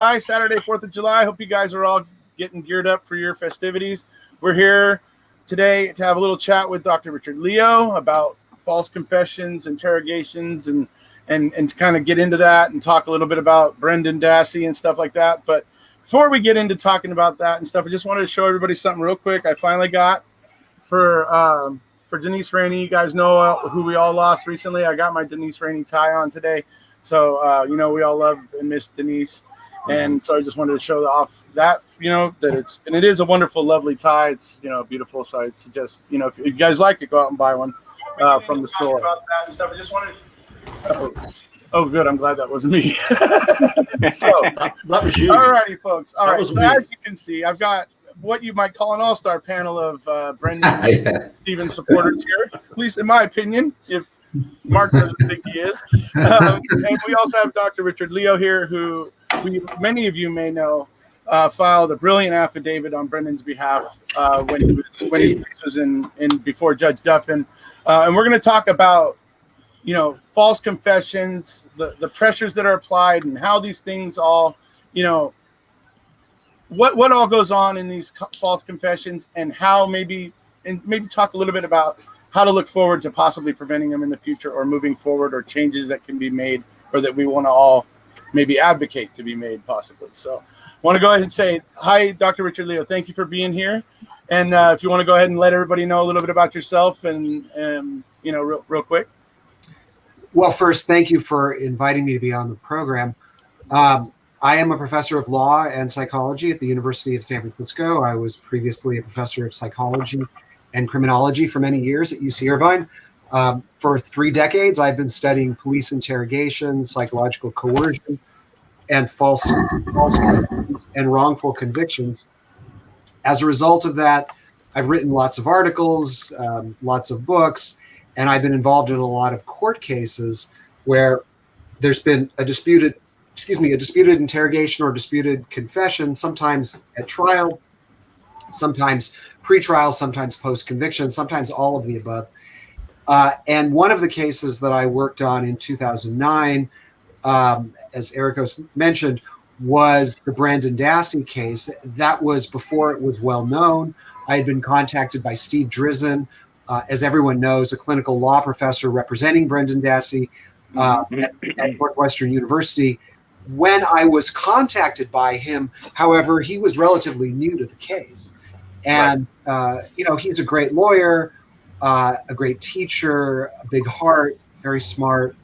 Saturday, 4th of July. Hope you guys are all getting geared up for your festivities. We're here today to have a little chat with Dr. Richard Leo about false confessions, interrogations, and to kind of get into that and talk a little bit about Brendan Dassey and stuff like that. But before we get into talking about that and stuff, I just wanted to show everybody something real quick. I finally got for Denise Rainey. You guys know who we all lost recently. I got my Denise Rainey tie on today. So, we all love and miss Denise. And so I just wanted to show off that, that it is a wonderful, lovely tie. It's, beautiful. So I suggest, if you guys like it, go out and buy one from the store. About that and stuff. I just wanted. Oh, good. I'm glad that wasn't me. So that was you. All righty, folks. All right. So as you can see, I've got what you might call an all-star panel of Brendan Stevens supporters here, at least in my opinion, if Mark doesn't think he is. And we also have Dr. Richard Leo here, who many of you may know filed a brilliant affidavit on Brendan's behalf when his case was in before Judge Duffin. And we're going to talk about, false confessions, the pressures that are applied, and how these things all, what all goes on in these false confessions, and how maybe talk a little bit about how to look forward to possibly preventing them in the future, or moving forward, or changes that can be made, or that we want to all maybe advocate to be made possibly. So I want to go ahead and say hi, Dr. Richard Leo. Thank you for being here. And if you want to go ahead and let everybody know a little bit about yourself and real quick. Well, first, thank you for inviting me to be on the program. I am a professor of law and psychology at the University of San Francisco. I was previously a professor of psychology and criminology for many years at UC Irvine. For 3 decades, I've been studying police interrogations, psychological coercion, and false and wrongful convictions. As a result of that, I've written lots of articles, lots of books, and I've been involved in a lot of court cases where there's been a disputed interrogation or disputed confession, sometimes at trial, sometimes pre-trial, sometimes post-conviction, sometimes all of the above. And one of the cases that I worked on in 2009, as Erekose mentioned, was the Brendan Dassey case. That was before it was well known. I had been contacted by Steve Drizzen, as everyone knows, a clinical law professor representing Brendan Dassey at Northwestern University. When I was contacted by him, however, he was relatively new to the case. And, he's a great lawyer, a great teacher, a big heart, very smart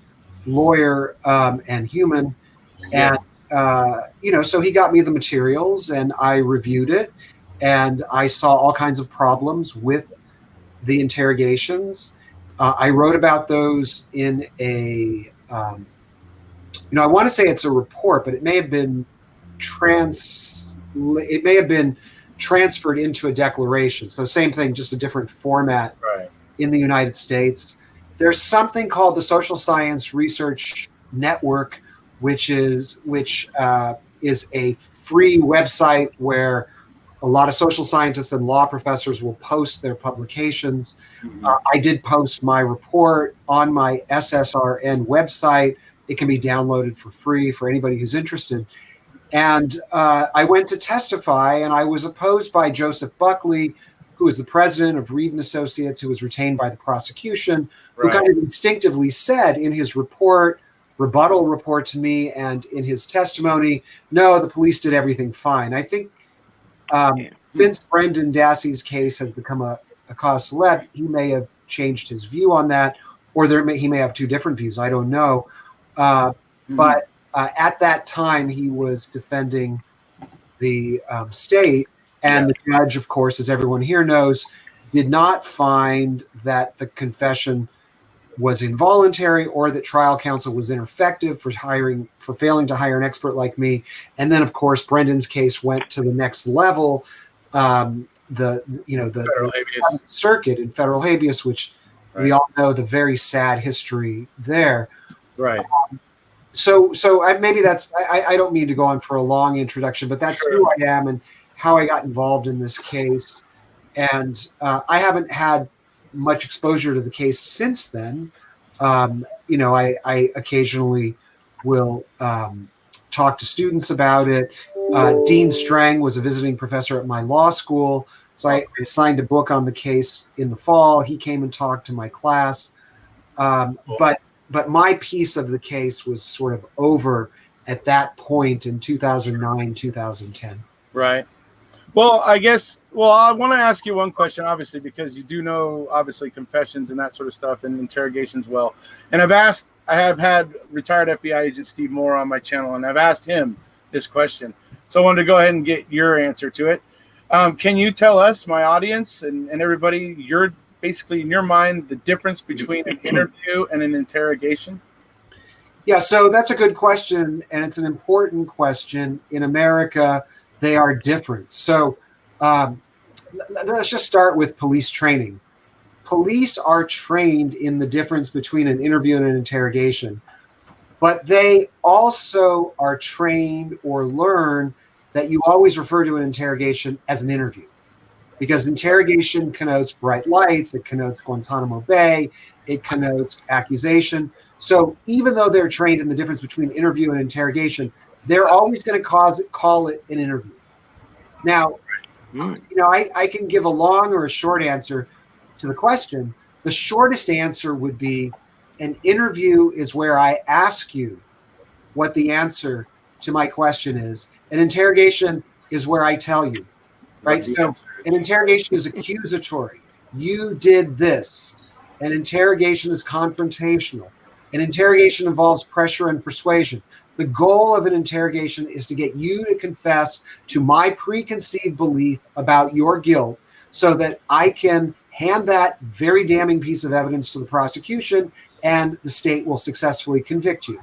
lawyer, and human. And, so he got me the materials and I reviewed it, and I saw all kinds of problems with the interrogations. I wrote about those in a, I want to say it's a report, but it may have been transferred into a declaration. So same thing, just a different format in the United States. There's something called the Social Science Research Network, which is a free website where a lot of social scientists and law professors will post their publications. I did post my report on my SSRN website. It can be downloaded for free for anybody who's interested. And I went to testify, and I was opposed by Joseph Buckley, who is the president of Reed & Associates, who was retained by the prosecution, who kind of instinctively said in his rebuttal report to me, and in his testimony, no, the police did everything fine. I think since Brendan Dassey's case has become a cause célèbre, he may have changed his view on that, or he may have 2 different views. I don't know. But at that time, he was defending the state, and the judge, of course, as everyone here knows, did not find that the confession was involuntary or that trial counsel was ineffective for failing to hire an expert like me. And then, of course, Brendan's case went to the next level, the circuit in federal habeas, which we all know the very sad history there. Right. So maybe I don't mean to go on for a long introduction, but that's who I am and how I got involved in this case. And I haven't had much exposure to the case since then. I occasionally will talk to students about it. Dean Strang was a visiting professor at my law school, so I signed a book on the case in the fall. He came and talked to my class. But my piece of the case was sort of over at that point in 2009, 2010. Right. Well, I want to ask you one question, obviously, because you do know, obviously, confessions and that sort of stuff and interrogations well. And I have had retired FBI agent Steve Moore on my channel, and I've asked him this question. So I wanted to go ahead and get your answer to it. Can you tell us, my audience and everybody, basically in your mind, the difference between an interview and an interrogation? Yeah, so that's a good question, and it's an important question. In America, they are different. So let's just start with police training. Police are trained in the difference between an interview and an interrogation, but they also are trained or learn that you always refer to an interrogation as an interview, because interrogation connotes bright lights, it connotes Guantanamo Bay, it connotes accusation. So even though they're trained in the difference between interview and interrogation, they're always going to call it an interview. Now, I can give a long or a short answer to the question. The shortest answer would be an interview is where I ask you what the answer to my question is. An interrogation is where I tell you, right? So an interrogation is accusatory. You did this. An interrogation is confrontational. An interrogation involves pressure and persuasion. The goal of an interrogation is to get you to confess to my preconceived belief about your guilt so that I can hand that very damning piece of evidence to the prosecution and the state will successfully convict you.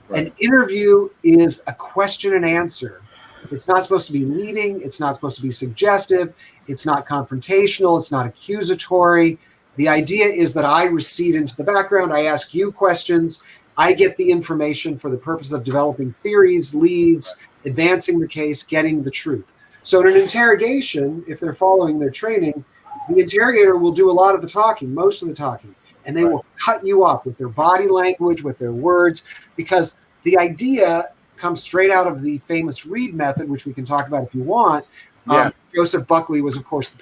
Right. An interview is a question and answer. It's not supposed to be leading. It's not supposed to be suggestive. It's not confrontational. It's not accusatory. The idea is that I recede into the background. I ask you questions. I get the information for the purpose of developing theories, leads, advancing the case, getting the truth. So in an interrogation, if they're following their training, the interrogator will do a lot of the talking, most of the talking, and they will cut you off with their body language, with their words, because the idea comes straight out of the famous Reed method, which we can talk about if you want. Joseph Buckley was, of course, is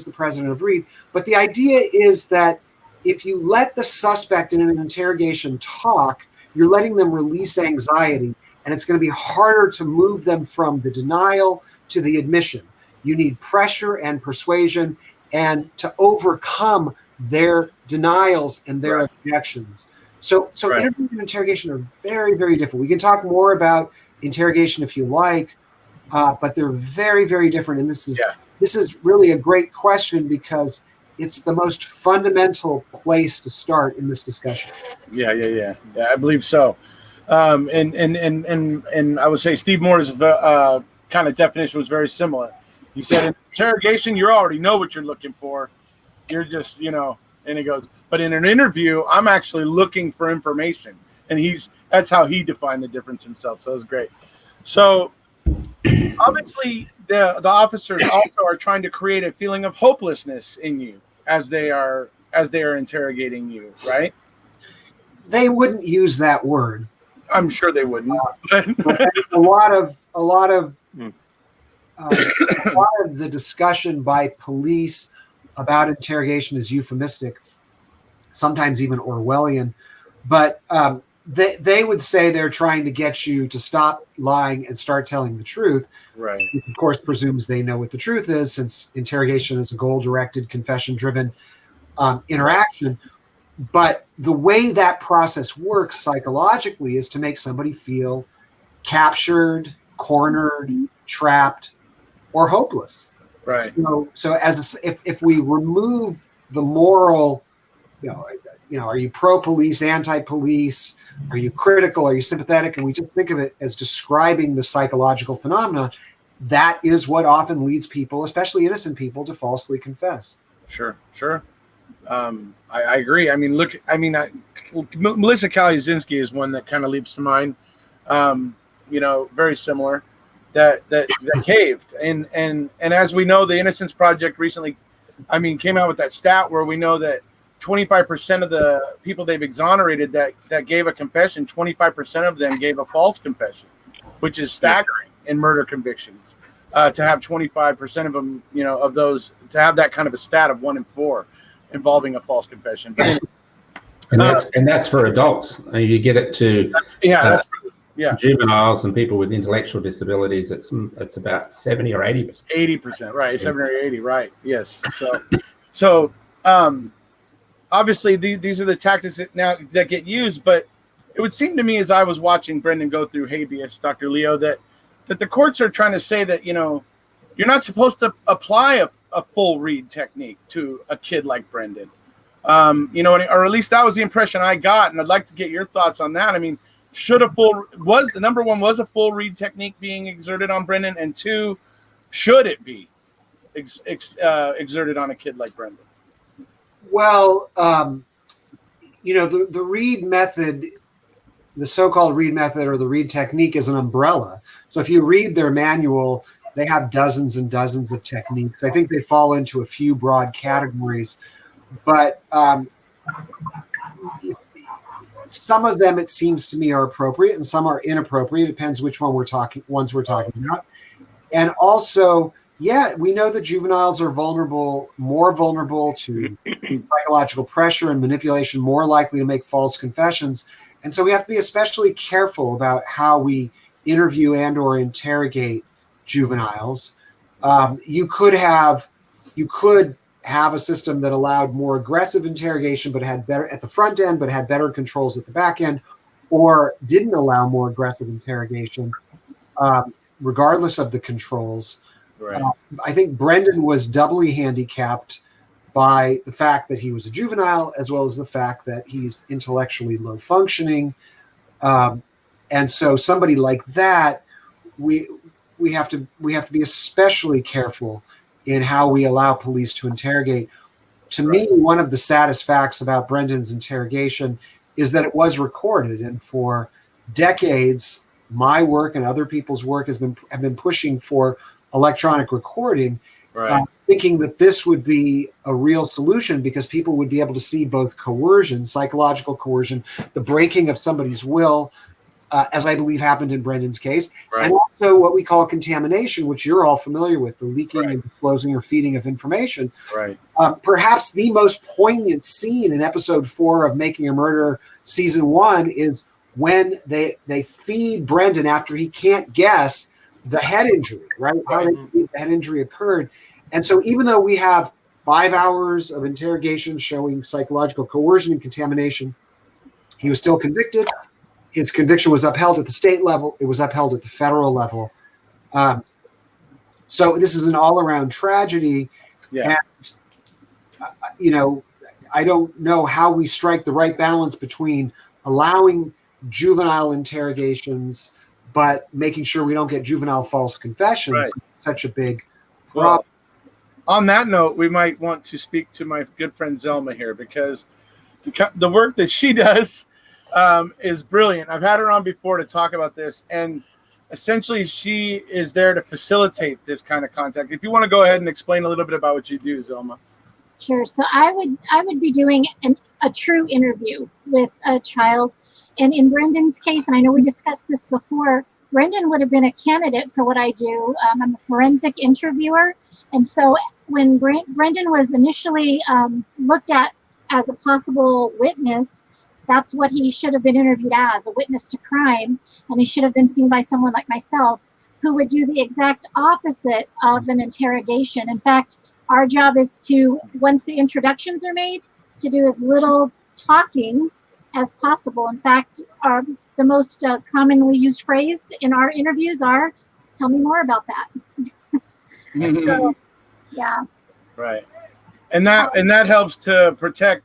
the president of Reed. But the idea is that if you let the suspect in an interrogation talk, you're letting them release anxiety, and it's going to be harder to move them from the denial to the admission. You need pressure and persuasion and to overcome their denials and their objections. So interview and interrogation are very, very different. We can talk more about interrogation if you like, but they're very, very different. And this is really a great question because it's the most fundamental place to start in this discussion. Yeah, I believe so. And I would say Steve Moore's kind of definition was very similar. He said in interrogation, you already know what you're looking for. You're just, and he goes, but in an interview, I'm actually looking for information. And that's how he defined the difference himself. So it was great. So obviously the officers also are trying to create a feeling of hopelessness in you as they are interrogating you, right? They wouldn't use that word. I'm sure they wouldn't. a lot of the discussion by police about interrogation is euphemistic, sometimes even Orwellian. But they would say they're trying to get you to stop lying and start telling the truth. Right. Which of course presumes they know what the truth is, since interrogation is a goal-directed, confession-driven interaction. But the way that process works psychologically is to make somebody feel captured, cornered, trapped, or hopeless. Right. So if we remove the moral, are you pro-police, anti-police? Are you critical? Are you sympathetic? And we just think of it as describing the psychological phenomena. That is what often leads people, especially innocent people, to falsely confess. Sure. I agree. Melissa Kalyazinski is one that kind of leaps to mind. Very similar. That caved, and as we know, the Innocence Project recently, came out with that stat where we know that 25% of the people they've exonerated that gave a confession, 25% of them gave a false confession. which is staggering in murder convictions. To have 25% of them, of those, to have that kind of a stat of 1 in 4 involving a false confession. But and that's for adults. You get it to juveniles and people with intellectual disabilities. It's about 70 or 80%. 80%, right? 70 or 80, right? Yes. So obviously these are the tactics that get used. But it would seem to me, as I was watching Brendan go through habeas, Dr. Leo, that the courts are trying to say that you're not supposed to apply a full read technique to a kid like Brendan. Or at least that was the impression I got, and I'd like to get your thoughts on that. I mean, was a full read technique being exerted on Brendan, and 2, should it be exerted on a kid like Brendan? Well, the read method, the so-called read method or the read technique, is an umbrella. So if you read their manual, they have dozens and dozens of techniques. I think they fall into a few broad categories. But some of them, it seems to me, are appropriate, and some are inappropriate. It depends which ones we're talking about. And also, we know that juveniles are more vulnerable to psychological pressure and manipulation, more likely to make false confessions. And so we have to be especially careful about how we interview and or interrogate juveniles. You could have a system that allowed more aggressive interrogation, but had better at the front end, but had better controls at the back end, or didn't allow more aggressive interrogation, regardless of the controls. Right. I think Brendan was doubly handicapped by the fact that he was a juvenile, as well as the fact that he's intellectually low functioning. And so somebody like that, we have to be especially careful in how we allow police to interrogate. To me, one of the saddest facts about Brendan's interrogation is that it was recorded, and for decades, my work and other people's work have been pushing for electronic recording, thinking that this would be a real solution because people would be able to see both coercion, psychological coercion, the breaking of somebody's will, as I believe happened in Brendan's case, and also what we call contamination, which you're all familiar with, the leaking and disclosing or feeding of information. Right. Perhaps the most poignant scene in episode 4 of Making a Murder season 1 is when they feed Brendan after he can't guess the head injury, right? How the head injury occurred. And so even though we have 5 hours of interrogation showing psychological coercion and contamination, he was still convicted. His conviction was upheld at the state level. It was upheld at the federal level. So this is an all-around tragedy. Yeah. And, I don't know how we strike the right balance between allowing juvenile interrogations, but making sure we don't get juvenile false confessions. Right. Such a big Well, problem. on that note, we might want to speak to my good friend Zelma here, because the work that she does is brilliant. I've had her on before to talk about this, and essentially she is there to facilitate this kind of contact. If you want to go ahead and explain a little bit about what you do, Zelma. Sure. So I would be doing a true interview with a child. And in Brendan's case, and I know we discussed this before, Brendan would have been a candidate for what I do. I'm a forensic interviewer. And so when Brendan was initially looked at as a possible witness, that's what he should have been interviewed as, a witness to crime. And he should have been seen by someone like myself who would do the exact opposite of an interrogation. In fact, our job is to, once the introductions are made, to do as little talking as possible. In fact, the most commonly used phrase in our interviews are, "Tell me more about that." So, yeah. Right. And that helps to protect,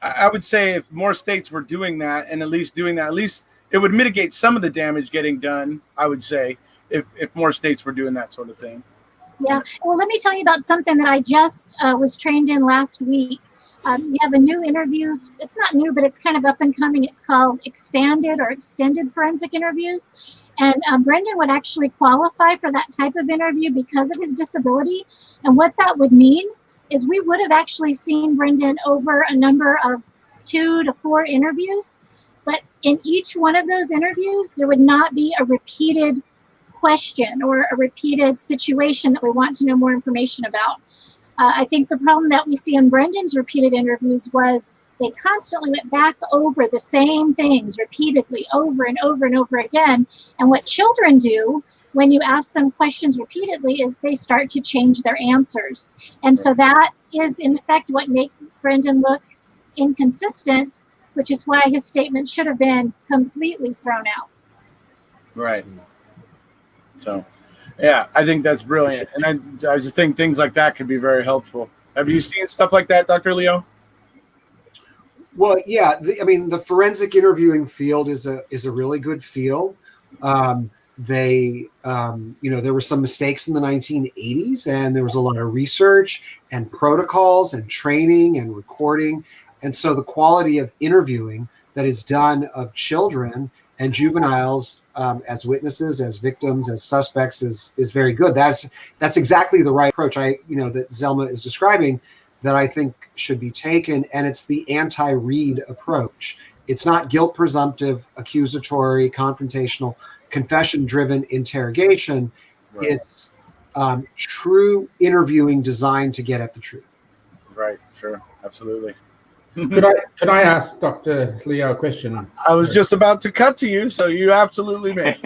I would say if more states were doing that, and at least it would mitigate some of the damage getting done, I would say, if more states were doing that sort of thing. Yeah. Well, let me tell you about something that I just was trained in last week. We have a new interview. It's not new, but it's kind of up and coming. It's called expanded or extended forensic interviews. And Brendan would actually qualify for that type of interview because of his disability. And what that would mean is we would have actually seen Brendan over a number of 2 to 4 interviews. But in each one of those interviews, there would not be a repeated question or a repeated situation that we want to know more information about. I think the problem that we see in Brendan's repeated interviews was they constantly went back over the same things repeatedly over and over and over again. And what children do when you ask them questions repeatedly is they start to change their answers. And so that is in effect what makes Brendan look inconsistent, which is why his statement should have been completely thrown out. Right. So, yeah, I think that's brilliant. And I just think things like that could be very helpful. Have you seen stuff like that, Dr. Leo? Well, yeah. The forensic interviewing field is a really good field. There were some mistakes in the 1980s, and there was a lot of research and protocols and training and recording. And so the quality of interviewing that is done of children and juveniles as witnesses, as victims, as suspects is very good. That's exactly the right approach that Zelma is describing that I think should be taken. And it's the anti-Reed approach. It's not guilt presumptive, accusatory, confrontational, confession-driven interrogation. Right. It's true interviewing designed to get at the truth. Right. Sure. Absolutely. Could I ask Dr. Leo a question? I was just about to cut to you, so you absolutely may.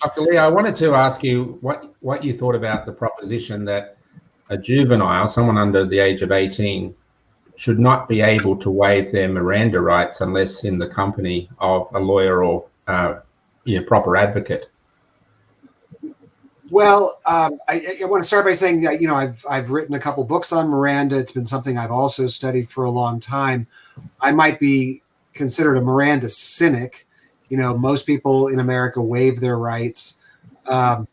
Dr. Leo, I wanted to ask you what you thought about the proposition that a juvenile, someone under the age of 18, should not be able to waive their Miranda rights unless in the company of a lawyer or proper advocate. Well, I want to start by saying that I've written a couple books on Miranda. It's been something I've also studied for a long time. I might be considered a Miranda cynic. Most people in America waive their rights. Now,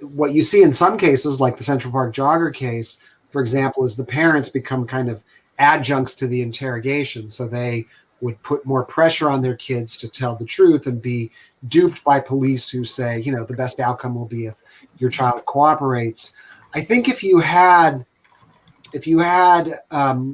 what you see in some cases, like the Central Park jogger case, for example, is the parents become kind of adjuncts to the interrogation. So they would put more pressure on their kids to tell the truth and be duped by police who say, the best outcome will be if your child cooperates. I think if you had a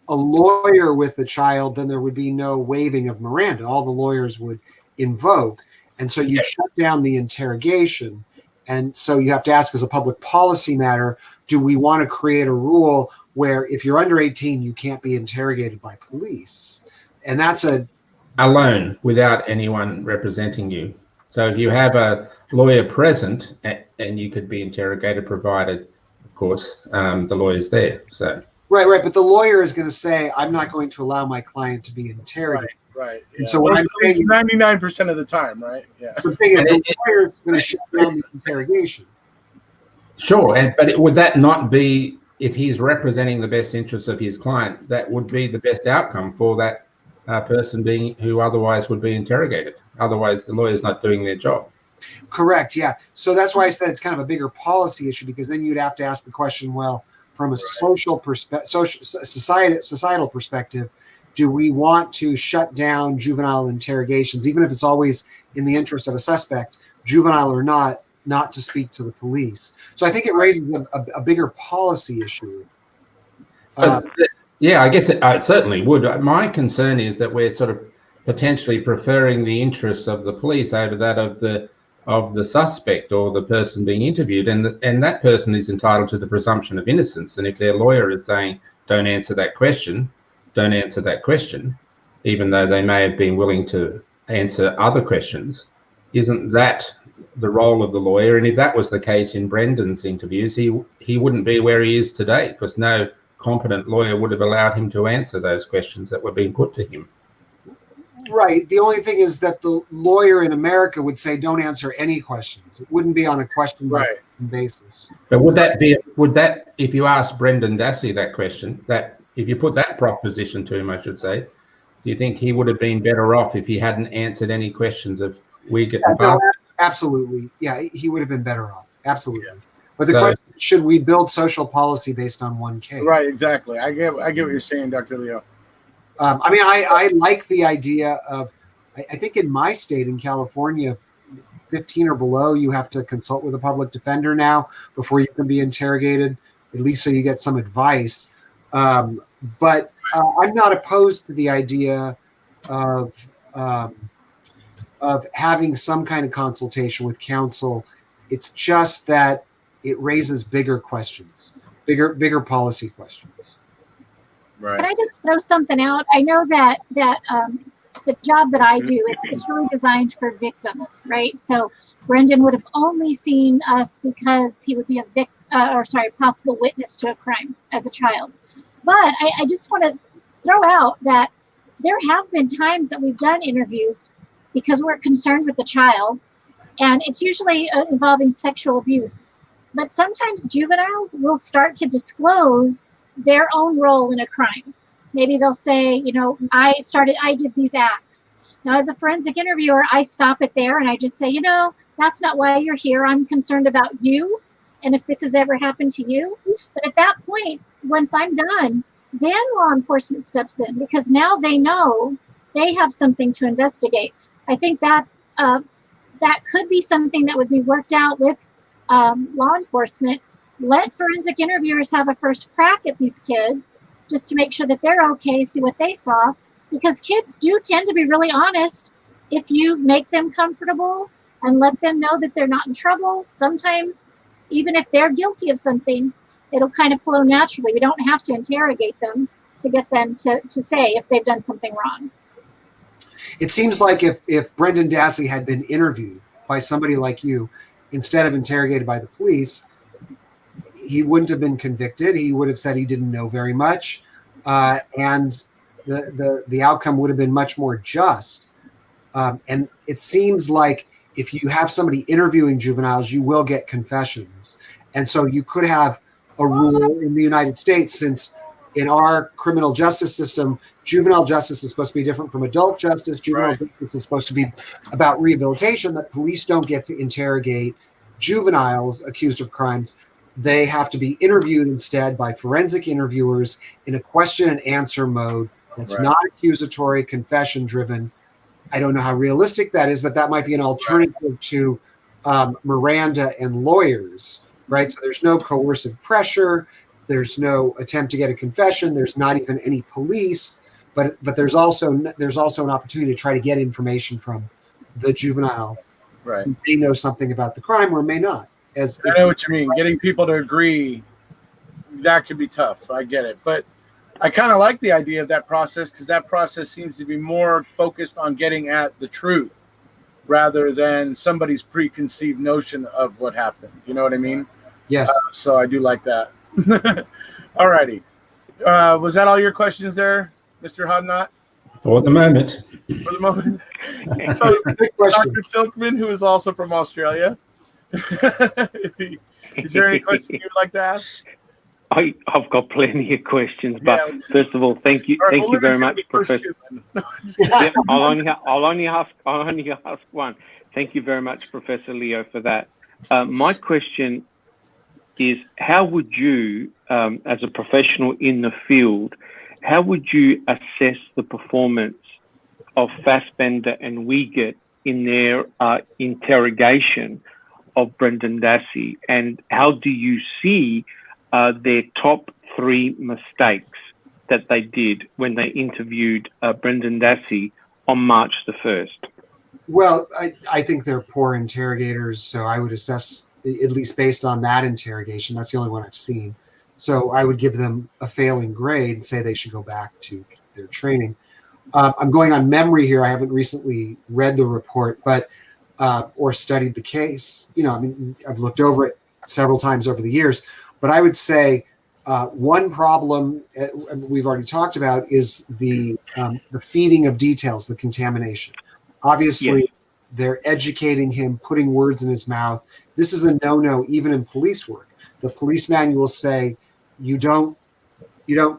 lawyer with the child, then there would be no waiving of Miranda. All the lawyers would invoke. And so you shut down the interrogation. And so you have to ask, as a public policy matter, do we want to create a rule where if you're under 18, you can't be interrogated by police? And that's alone, without anyone representing you. So if you have a lawyer present, and you could be interrogated, provided, of course, the lawyer's there. So right. But the lawyer is going to say, I'm not going to allow my client to be interrogated. Right. And so what I'm saying, 99% of the time, right? Yeah. So the thing is, the lawyer is going to shut down the interrogation. Sure, but would that not be, if he's representing the best interests of his client, that would be the best outcome for that person who otherwise would be interrogated? Otherwise, the lawyer's not doing their job. Correct. Yeah. So that's why I said it's kind of a bigger policy issue, because then you'd have to ask the question: well, from a societal perspective, do we want to shut down juvenile interrogations, even if it's always in the interest of a suspect, juvenile or not to speak to the police? So I think it raises a bigger policy issue. Yeah, I guess it certainly would. My concern is that we're sort of potentially preferring the interests of the police over that of the suspect or the person being interviewed, and that person is entitled to the presumption of innocence. And if their lawyer is saying, don't answer that question, even though they may have been willing to answer other questions, isn't that the role of the lawyer? And if that was the case in Brendan's interviews, he wouldn't be where he is today, because no competent lawyer would have allowed him to answer those questions that were being put to him. Right. The only thing is that the lawyer in America would say, don't answer any questions. It wouldn't be on a question by basis. But would that, if you asked Brendan Dassey that question, that if you put that proposition to him, I should say, do you think he would have been better off if he hadn't answered any questions of Absolutely. Yeah, he would have been better off. Absolutely. Yeah. But the question, should we build social policy based on one case? Right, exactly. I get what you're saying, Dr. Leo. I like the idea of, I think in my state, in California, 15 or below, you have to consult with a public defender now before you can be interrogated, at least so you get some advice. But I'm not opposed to the idea of having some kind of consultation with counsel. It's just that it raises bigger questions, bigger policy questions. Right. Can I just throw something out? I know that the job that I do, it's really designed for victims, right? So Brendan would have only seen us because he would be a possible witness to a crime as a child. But I just want to throw out that there have been times that we've done interviews because we're concerned with the child, and it's usually involving sexual abuse. But sometimes juveniles will start to disclose their own role in a crime. Maybe they'll say, I did these acts. Now, as a forensic interviewer, I stop it there and I just say, that's not why you're here. I'm concerned about you and if this has ever happened to you. But at that point, once I'm done, then law enforcement steps in because now they know they have something to investigate. I think that could be something that would be worked out with law enforcement. Let forensic interviewers have a first crack at these kids just to make sure that they're okay, see what they saw, because kids do tend to be really honest if you make them comfortable and let them know that they're not in trouble. Sometimes, even if they're guilty of something, it'll kind of flow naturally. We don't have to interrogate them to get them to say if they've done something wrong. It seems like if Brendan Dassey had been interviewed by somebody like you instead of interrogated by the police, he wouldn't have been convicted. He would have said he didn't know very much, and the outcome would have been much more just. And it seems like if you have somebody interviewing juveniles, you will get confessions. And so you could have a rule in the United States, since in our criminal justice system, juvenile justice is supposed to be different from adult justice. Juvenile justice is supposed to be about rehabilitation, that police don't get to interrogate juveniles accused of crimes. They have to be interviewed instead by forensic interviewers in a question and answer mode that's not accusatory, confession driven. I don't know how realistic that is, but that might be an alternative to Miranda and lawyers, right? So there's no coercive pressure. There's no attempt to get a confession. There's not even any police, but there's also an opportunity to try to get information from the juvenile. Right. They know something about the crime or may not. I know what you mean. Getting people to agree, that could be tough. I get it. But I kind of like the idea of that process because that process seems to be more focused on getting at the truth rather than somebody's preconceived notion of what happened. You know what I mean? Yes. So I do like that. All righty. Was that all your questions there, Mr. Hodnott? For the moment. For the moment. So Dr. Silkman, who is also from Australia, is there any question you would like to ask? I've got plenty of questions, but first of all, thank you very much, Professor. I'll only ask one. Thank you very much, Professor Leo, for that. My question is, how would you, as a professional in the field, how would you assess the performance of Fassbender and Wiegert in their interrogation of Brendan Dassey, and how do you see their top 3 mistakes that they did when they interviewed Brendan Dassey on March the 1st? Well, I think they're poor interrogators, so I would assess, at least based on that interrogation, that's the only one I've seen. So I would give them a failing grade and say they should go back to their training. I'm going on memory here. I haven't recently read the report, but or studied the case. I've looked over it several times over the years, but I would say one problem we've already talked about is the feeding of details, the contamination. Obviously, they're educating him, putting words in his mouth. This is a no-no even in police work. The police manuals say you don't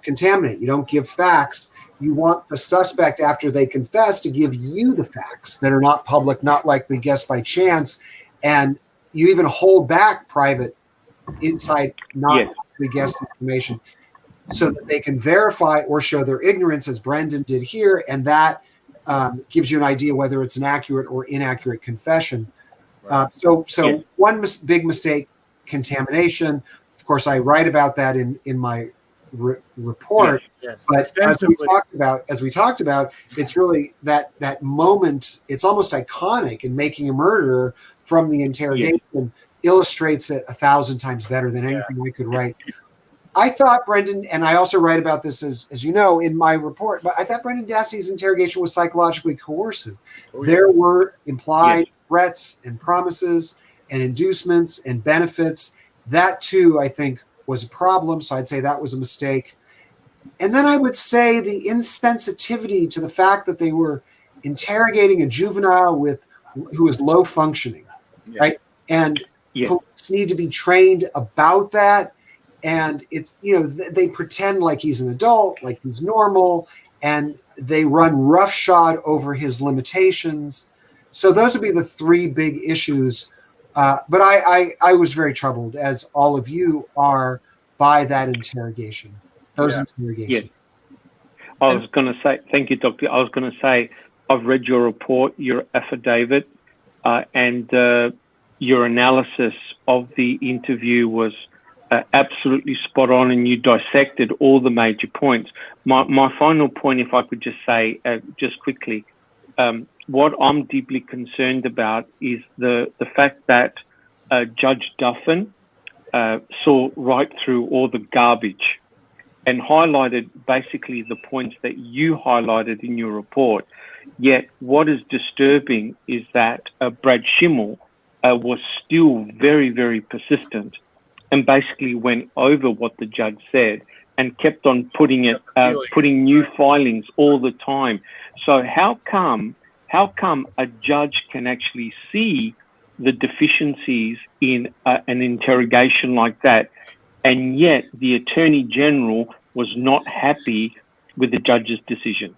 contaminate, you don't give facts. You want the suspect, after they confess, to give you the facts that are not public, not likely guessed by chance, and you even hold back private, inside, not likely guessed information so that they can verify or show their ignorance, as Brendan did here, and that gives you an idea whether it's an accurate or inaccurate confession. So one big mistake, contamination. Of course, I write about that in my report. Yes. But as we talked about, it's really that moment. It's almost iconic in Making a Murderer from the interrogation. Illustrates it 1,000 times better than anything we could write. I thought Brendan, and I also write about this as you know in my report, but I thought Brendan Dassey's interrogation was psychologically coercive. There were implied threats and promises and inducements and benefits. That too, I think, was a problem. So I'd say that was a mistake. And then I would say the insensitivity to the fact that they were interrogating a juvenile who is low functioning, right? And police need to be trained about that. And it's, they pretend like he's an adult, like he's normal, and they run roughshod over his limitations. So those would be the three big issues. But I was very troubled, as all of you are, by that interrogation. Interrogations. I was going to say, thank you, Doctor. I was going to say, I've read your report, your affidavit, and your analysis of the interview was absolutely spot on, and you dissected all the major points. My final point, if I could just say, just quickly, what I'm deeply concerned about is the fact that Judge Duffin saw right through all the garbage and highlighted basically the points that you highlighted in your report. Yet what is disturbing is that Brad Schimmel was still very, very persistent and basically went over what the judge said and kept on putting new filings all the time. So how come a judge can actually see the deficiencies in an interrogation like that, and yet the Attorney General was not happy with the judge's decision?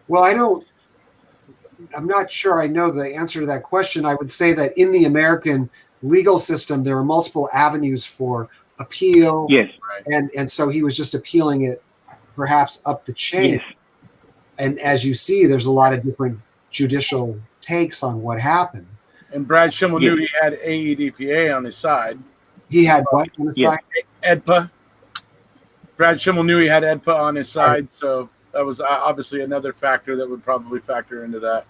Well, I'm not sure I know the answer to that question. I would say that in the American legal system, there are multiple avenues for appeal. Yes. And so he was just appealing it perhaps up the chain. Yes. And as you see, there's a lot of different judicial takes on what happened. And Brad Schimmel knew he had AEDPA on his side. He had what on his side? EDPA. Brad Schimmel knew he had EDPA on his side, so that was obviously another factor that would probably factor into that.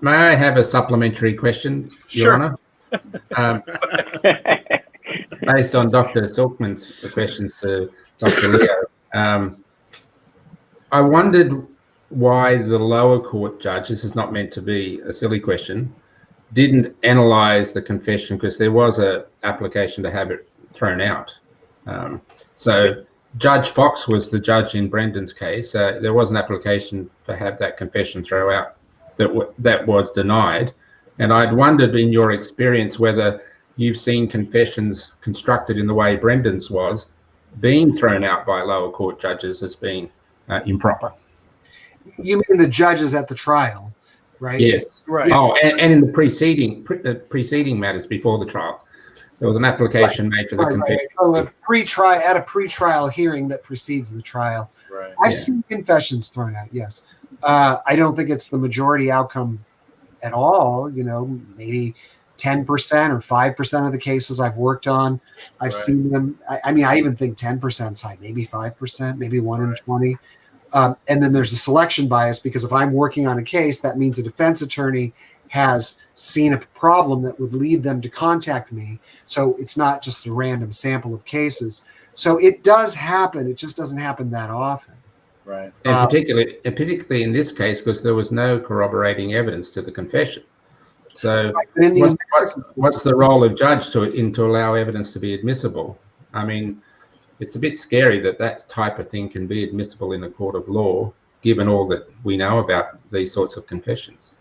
May I have a supplementary question, Your Honor? Based on Dr. Silkman's questions to Dr. Leo. I wondered why the lower court judge, this is not meant to be a silly question, didn't analyze the confession, because there was an application to have it thrown out. So Judge Fox was the judge in Brendan's case. There was an application to have that confession thrown out that was denied. And I'd wondered, in your experience, whether you've seen confessions constructed in the way Brendan's was being thrown out by lower court judges as being improper. You mean the judges at the trial, right? Yes. Right. Oh, and in the preceding matters before the trial, there was an application made for the confession. So at a pre-trial hearing that precedes the trial. Right. I've seen confessions thrown out, yes. I don't think it's the majority outcome at all. Maybe 10% or 5% of the cases I've worked on, I've seen them. I even think 10% is high, maybe 5%, maybe 1 in 20. And then there's a selection bias, because if I'm working on a case, that means a defense attorney has seen a problem that would lead them to contact me. So it's not just a random sample of cases. So it does happen. It just doesn't happen that often. Right. And particularly in this case, because there was no corroborating evidence to the confession. So what's the role of judge to allow evidence to be admissible? I mean, it's a bit scary that type of thing can be admissible in a court of law, given all that we know about these sorts of confessions.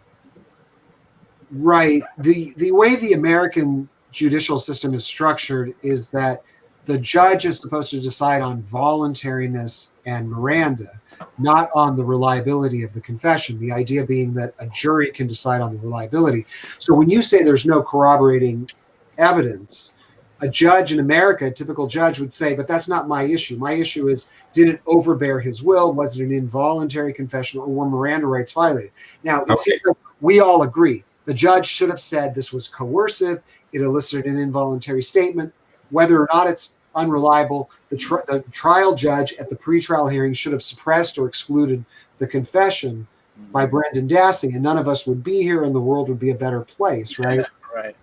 Right. The way the American judicial system is structured is that the judge is supposed to decide on voluntariness and Miranda, not on the reliability of the confession. The idea being that a jury can decide on the reliability. So when you say there's no corroborating evidence, a judge in America, a typical judge, would say, but that's not my issue. My issue is, did it overbear his will? Was it an involuntary confession, or were Miranda rights violated? Now, it seems like we all agree The judge should have said this was coercive. It elicited an involuntary statement. Whether or not it's unreliable, the trial judge at the pretrial hearing should have suppressed or excluded the confession by Brendan Dassey, and none of us would be here, and the world would be a better place, right? Right.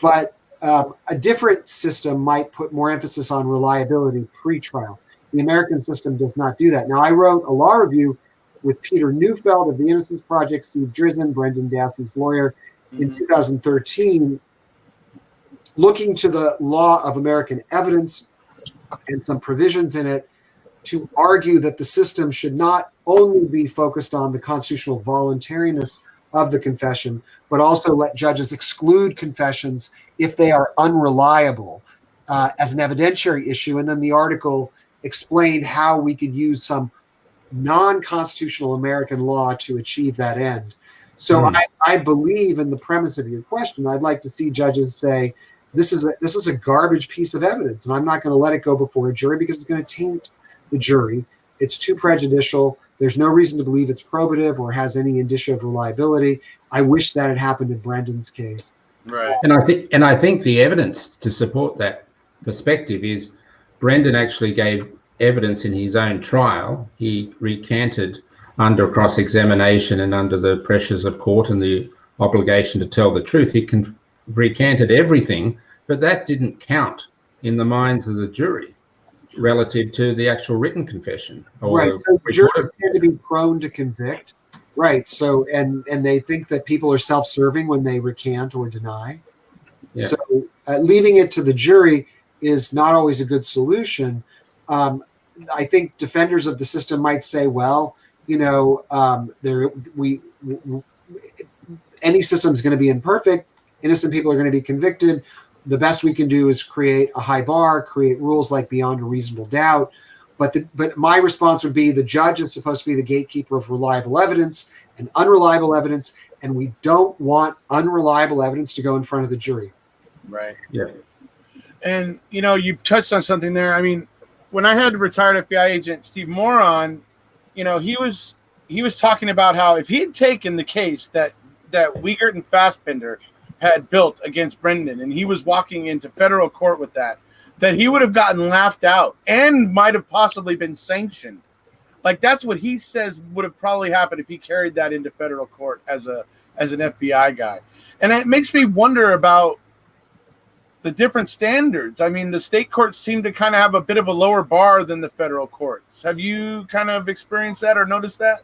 But a different system might put more emphasis on reliability pre-trial. The American system does not do that. Now, I wrote a law review with Peter Neufeld of the Innocence Project, Steve Drizin, Brendan Dassey's lawyer, in 2013, looking to the law of American evidence and some provisions in it to argue that the system should not only be focused on the constitutional voluntariness of the confession, but also let judges exclude confessions if they are unreliable as an evidentiary issue. And then the article explained how we could use some non-constitutional American law to achieve that end. So I believe in the premise of your question. I'd like to see judges say, this is a garbage piece of evidence, and I'm not going to let it go before a jury because it's going to taint the jury. It's too prejudicial. There's no reason to believe it's probative or has any indicia of reliability. I wish that had happened in Brendan's case. Right. And I think the evidence to support that perspective is Brendan actually gave evidence in his own trial. He recanted under cross-examination and under the pressures of court and the obligation to tell the truth. He recanted everything, but that didn't count in the minds of the jury relative to the actual written confession. Right. So jurors tend to be prone to convict. Right. So and they think that people are self-serving when they recant or deny. Yeah. So leaving it to the jury is not always a good solution. I think defenders of the system might say, well, you know, any system is going to be imperfect. Innocent people are going to be convicted. The best we can do is create a high bar, create rules like beyond a reasonable doubt. But my response would be the judge is supposed to be the gatekeeper of reliable evidence and unreliable evidence, and we don't want unreliable evidence to go in front of the jury. Right. Yeah. And, you know, you touched on something there. I mean, when I had retired FBI agent Steve Moore on, you know, he was talking about how if he had taken the case that Wiegert and Fassbender had built against Brendan, and he was walking into federal court with that he would have gotten laughed out and might have possibly been sanctioned. Like, that's what he says would have probably happened if he carried that into federal court as an FBI guy. And it makes me wonder about the different standards. I mean, the state courts seem to kind of have a bit of a lower bar than the federal courts. Have you kind of experienced that or noticed that?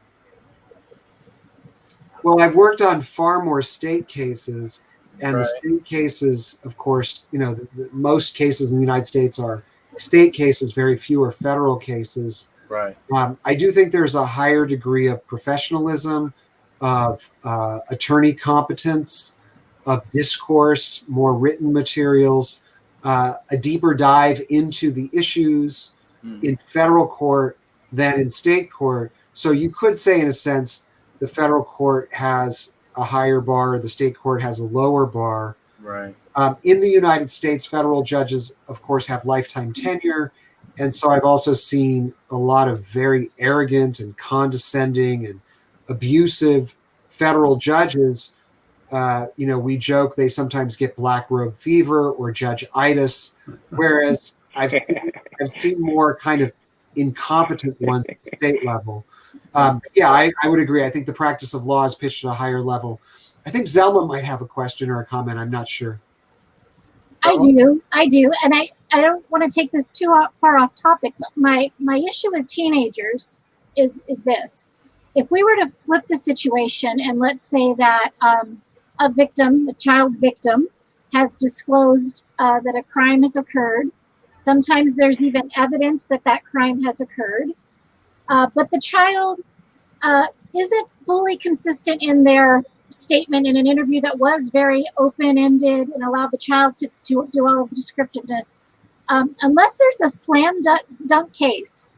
Well, I've worked on far more state cases, and Right. the state cases, of course, you know, the most cases in the United States are state cases, very few are federal cases. Right. I do think there's a higher degree of professionalism, of attorney competence, of discourse, more written materials, a deeper dive into the issues in federal court than in state court. So you could say, in a sense, the federal court has a higher bar, the state court has a lower bar. Right. In the United States, federal judges, of course, have lifetime tenure. And so I've also seen a lot of very arrogant and condescending and abusive federal judges. You know, we joke they sometimes get black robe fever or judge-itis, whereas I've seen more kind of incompetent ones at the state level. Yeah, I would agree. I think the practice of law is pitched at a higher level. I think Zelma might have a question or a comment. I'm not sure. I do. And I don't want to take this too far off topic, but my issue with teenagers is this. If we were to flip the situation and let's say that a child victim, has disclosed that a crime has occurred. Sometimes there's even evidence that crime has occurred. But the child isn't fully consistent in their statement in an interview that was very open-ended and allowed the child to do all of the descriptiveness. Unless there's a slam dunk case,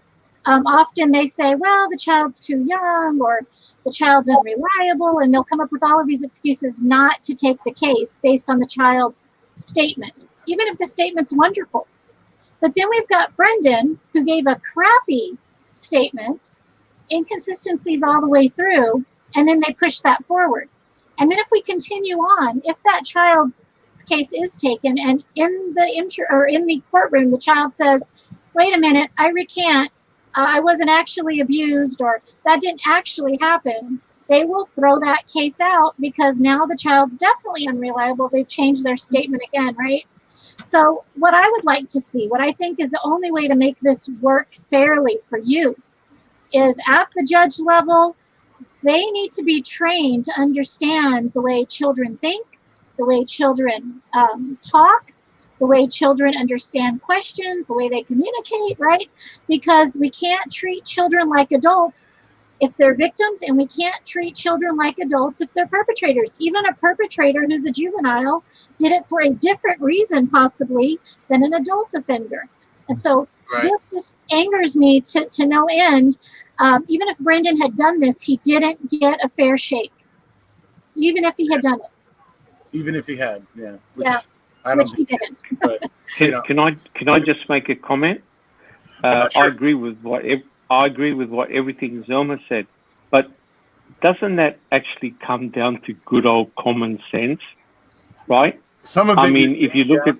often they say, well, the child's too young or the child's unreliable, and they'll come up with all of these excuses not to take the case based on the child's statement, even if the statement's wonderful. But then we've got Brendan, who gave a crappy statement, inconsistencies all the way through, and then they push that forward. And then if we continue on, if that child's case is taken and in the courtroom, the child says, wait a minute, I recant, I wasn't actually abused, or that didn't actually happen, they will throw that case out because now the child's definitely unreliable. They've changed their statement again, right? So what I would like to see, what I think is the only way to make this work fairly for youth, is at the judge level, they need to be trained to understand the way children think, the way children talk, the way children understand questions, the way they communicate, right? Because we can't treat children like adults if they're victims, and we can't treat children like adults if they're perpetrators. Even a perpetrator who's a juvenile did it for a different reason, possibly, than an adult offender. And so this just angers me to no end. Even if Brendan had done this, he didn't get a fair shake. Even if he had done it. Even if he had, yeah. Which he didn't. But, can I just make a comment? Sure. I agree with what everything Zelma said, but doesn't that actually come down to good old common sense, right? Some of it, I mean, if you look at,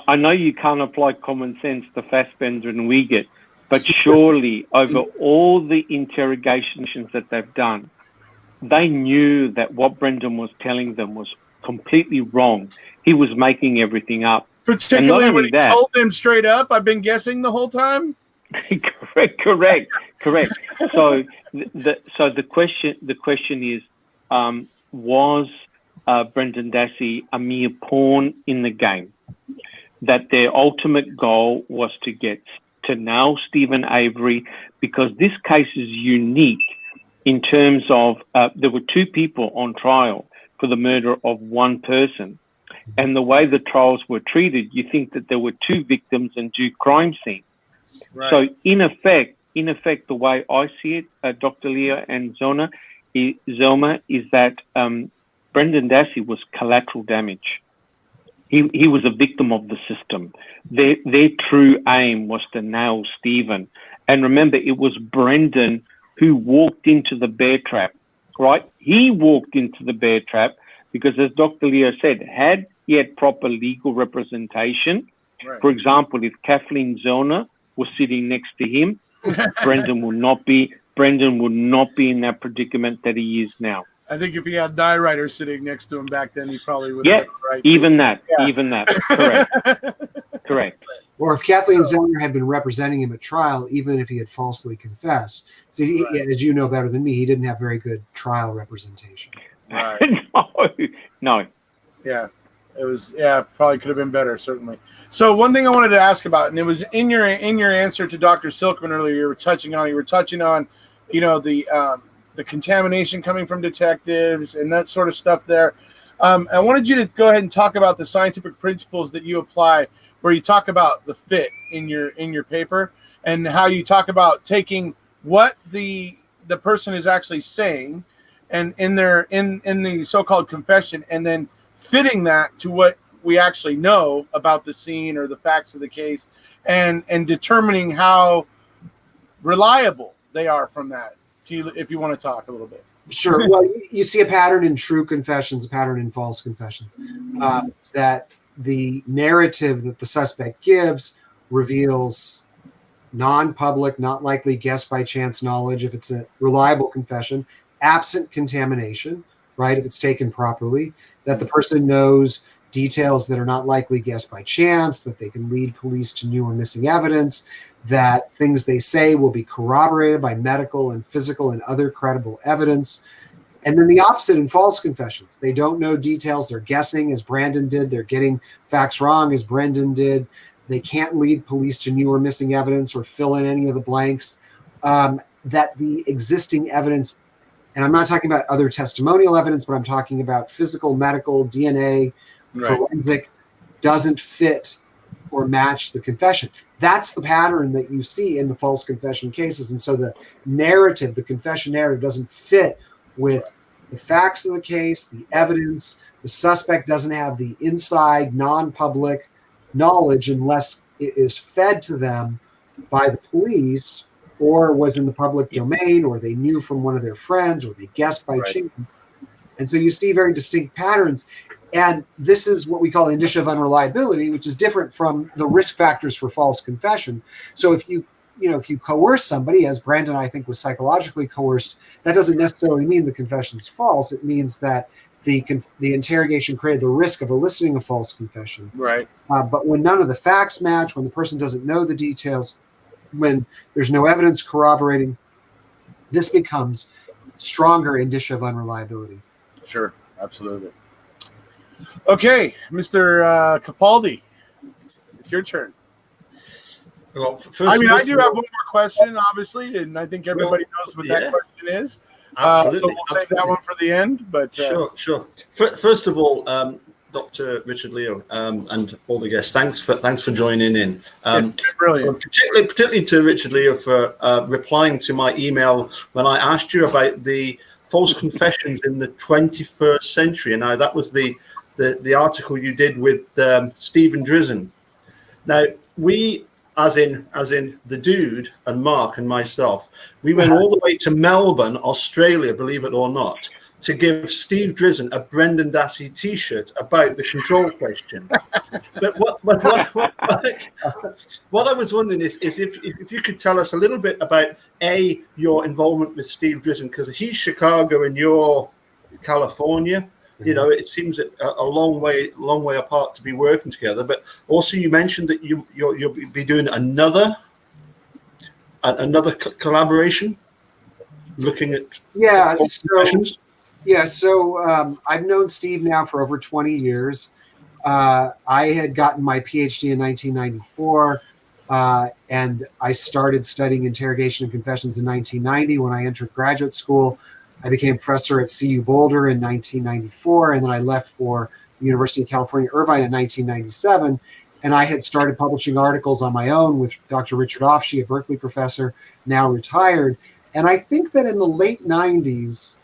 I know you can't apply common sense to Fassbender and Wiegert, but surely over all the interrogations that they've done, they knew that what Brendan was telling them was completely wrong. He was making everything up. Particularly when he told them straight up, I've been guessing the whole time. Correct. So the question is, was Brendan Dassey a mere pawn in the game? That their ultimate goal was to nail Stephen Avery, because this case is unique in terms of there were two people on trial for the murder of one person. And the way the trials were treated, you think that there were two victims and two crime scenes. Right. So in effect, the way I see it, Dr. Leo and Zelma, is that Brendan Dassey was collateral damage. He was a victim of the system. Their true aim was to nail Stephen. And remember, it was Brendan who walked into the bear trap, right? He walked into the bear trap because, as Dr. Leo said, had he had proper legal representation, right. For example, if Kathleen Zellner was sitting next to him, Brendan would not be in that predicament that he is now. I think if he had Die Rider sitting next to him back then, he probably would have been right. Even that. Correct. Or if Kathleen Zellner had been representing him at trial, even if he had falsely confessed. See, as you know better than me, he didn't have very good trial representation. Right. No. Yeah. It was, probably could have been better, certainly. So one thing I wanted to ask about, and it was in your answer to Dr. Silkman earlier, you were touching on, the contamination coming from detectives and that sort of stuff there. I wanted you to go ahead and talk about the scientific principles that you apply, where you talk about the fit in your paper, and how you talk about taking what the person is actually saying and in the so-called confession, and then fitting that to what we actually know about the scene or the facts of the case, and determining how reliable they are from that. If you want to talk a little bit. Sure. Well, you see a pattern in true confessions, a pattern in false confessions, that the narrative that the suspect gives reveals non-public, not likely guess by chance knowledge if it's a reliable confession, absent contamination, right, if it's taken properly, that the person knows details that are not likely guessed by chance, that they can lead police to new or missing evidence, that things they say will be corroborated by medical and physical and other credible evidence. And then the opposite in false confessions. They don't know details. They're guessing, as Brandon did. They're getting facts wrong, as Brendan did. They can't lead police to new or missing evidence or fill in any of the blanks. That the existing evidence, and I'm not talking about other testimonial evidence, but I'm talking about physical, medical, DNA, forensic, doesn't fit or match the confession. That's the pattern that you see in the false confession cases. And so the narrative, the confession narrative, doesn't fit with the facts of the case, the evidence. The suspect doesn't have the inside, non-public knowledge unless it is fed to them by the police, or was in the public domain, or they knew from one of their friends, or they guessed by chance. And so you see very distinct patterns. And this is what we call indicia of unreliability, which is different from the risk factors for false confession. So if you coerce somebody, as Brandon, I think, was psychologically coerced, that doesn't necessarily mean the confession's false. It means that the interrogation created the risk of eliciting a false confession. Right. But when none of the facts match, when the person doesn't know the details, when there's no evidence corroborating, this becomes stronger indicia of unreliability. Sure, absolutely. Okay, Mr. Capaldi, it's your turn. Well, I do have one more question, obviously, and I think everybody knows what that question is. Absolutely. So we'll save that one for the end. But sure. First of all, Dr. Richard Leo and all the guests, thanks for joining in. It's been brilliant. Particularly to Richard Leo for replying to my email when I asked you about the false confessions in the 21st century. And now that was the article you did with Stephen Drizzen. Now we, as in the dude and Mark and myself, we went all the way to Melbourne, Australia, believe it or not, to give Steve Drizzen a Brendan Dassey T-shirt about the control question. But what I was wondering is if you could tell us a little bit about your involvement with Steve Drizzen, because he's Chicago and you're California. You know, it seems a long way apart to be working together. But also, you mentioned that you'll be doing another collaboration, looking at confessions. So I've known Steve now for over 20 years. I had gotten my PhD in 1994, and I started studying interrogation and confessions in 1990 when I entered graduate school. I became professor at CU Boulder in 1994, and then I left for the University of California, Irvine in 1997. And I had started publishing articles on my own with Dr. Richard Offshee, a Berkeley professor, now retired. And I think that in the late 90s,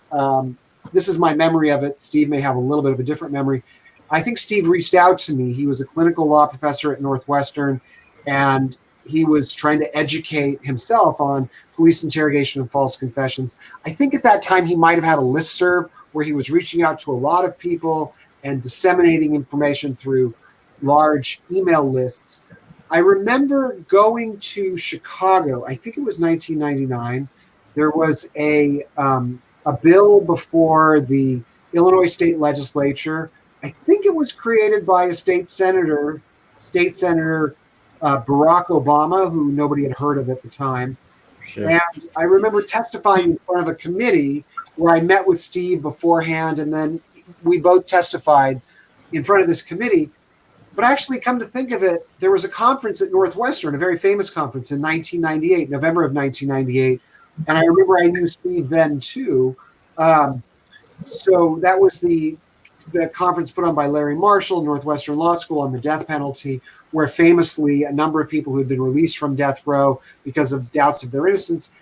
this is my memory of it. Steve may have a little bit of a different memory. I think Steve reached out to me. He was a clinical law professor at Northwestern, and he was trying to educate himself on police interrogation and false confessions. I think at that time he might have had a listserv where he was reaching out to a lot of people and disseminating information through large email lists. I remember going to Chicago. I think it was 1999. There was a bill before the Illinois state legislature. I think it was created by a state senator Barack Obama, who nobody had heard of at the time. Sure. And I remember testifying in front of a committee where I met with Steve beforehand, and then we both testified in front of this committee. But actually, come to think of it, there was a conference at Northwestern, a very famous conference in 1998, November of 1998. And I remember I knew Steve then too. So that was the conference put on by Larry Marshall, Northwestern Law School, on the death penalty, where famously a number of people who had been released from death row because of doubts of their innocence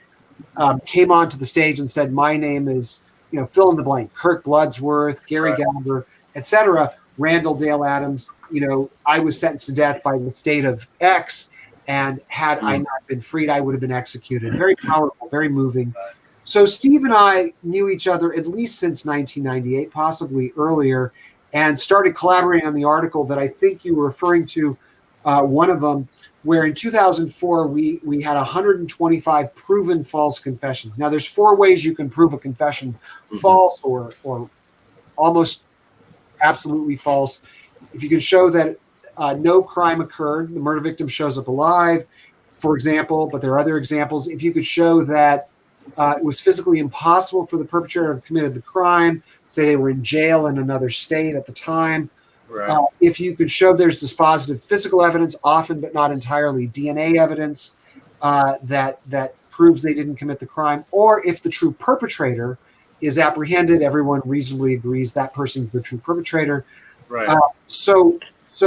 came onto the stage and said, my name is, fill in the blank, Kirk Bloodsworth, Gary Galber, etc. Randall Dale Adams, I was sentenced to death by the state of X, and had I not been freed, I would have been executed. Very powerful, very moving. So Steve and I knew each other at least since 1998, possibly earlier, and started collaborating on the article that I think you were referring to, one of them, where in 2004 we had 125 proven false confessions. Now, there's 4 ways you can prove a confession false or almost absolutely false. If you can show that no crime occurred, the murder victim shows up alive, for example, but there are other examples. If you could show that it was physically impossible for the perpetrator to have committed the crime, say they were in jail in another state at the time. Right. If you could show there's dispositive physical evidence, often but not entirely DNA evidence, that proves they didn't commit the crime, or if the true perpetrator is apprehended, everyone reasonably agrees that person's the true perpetrator. Right. So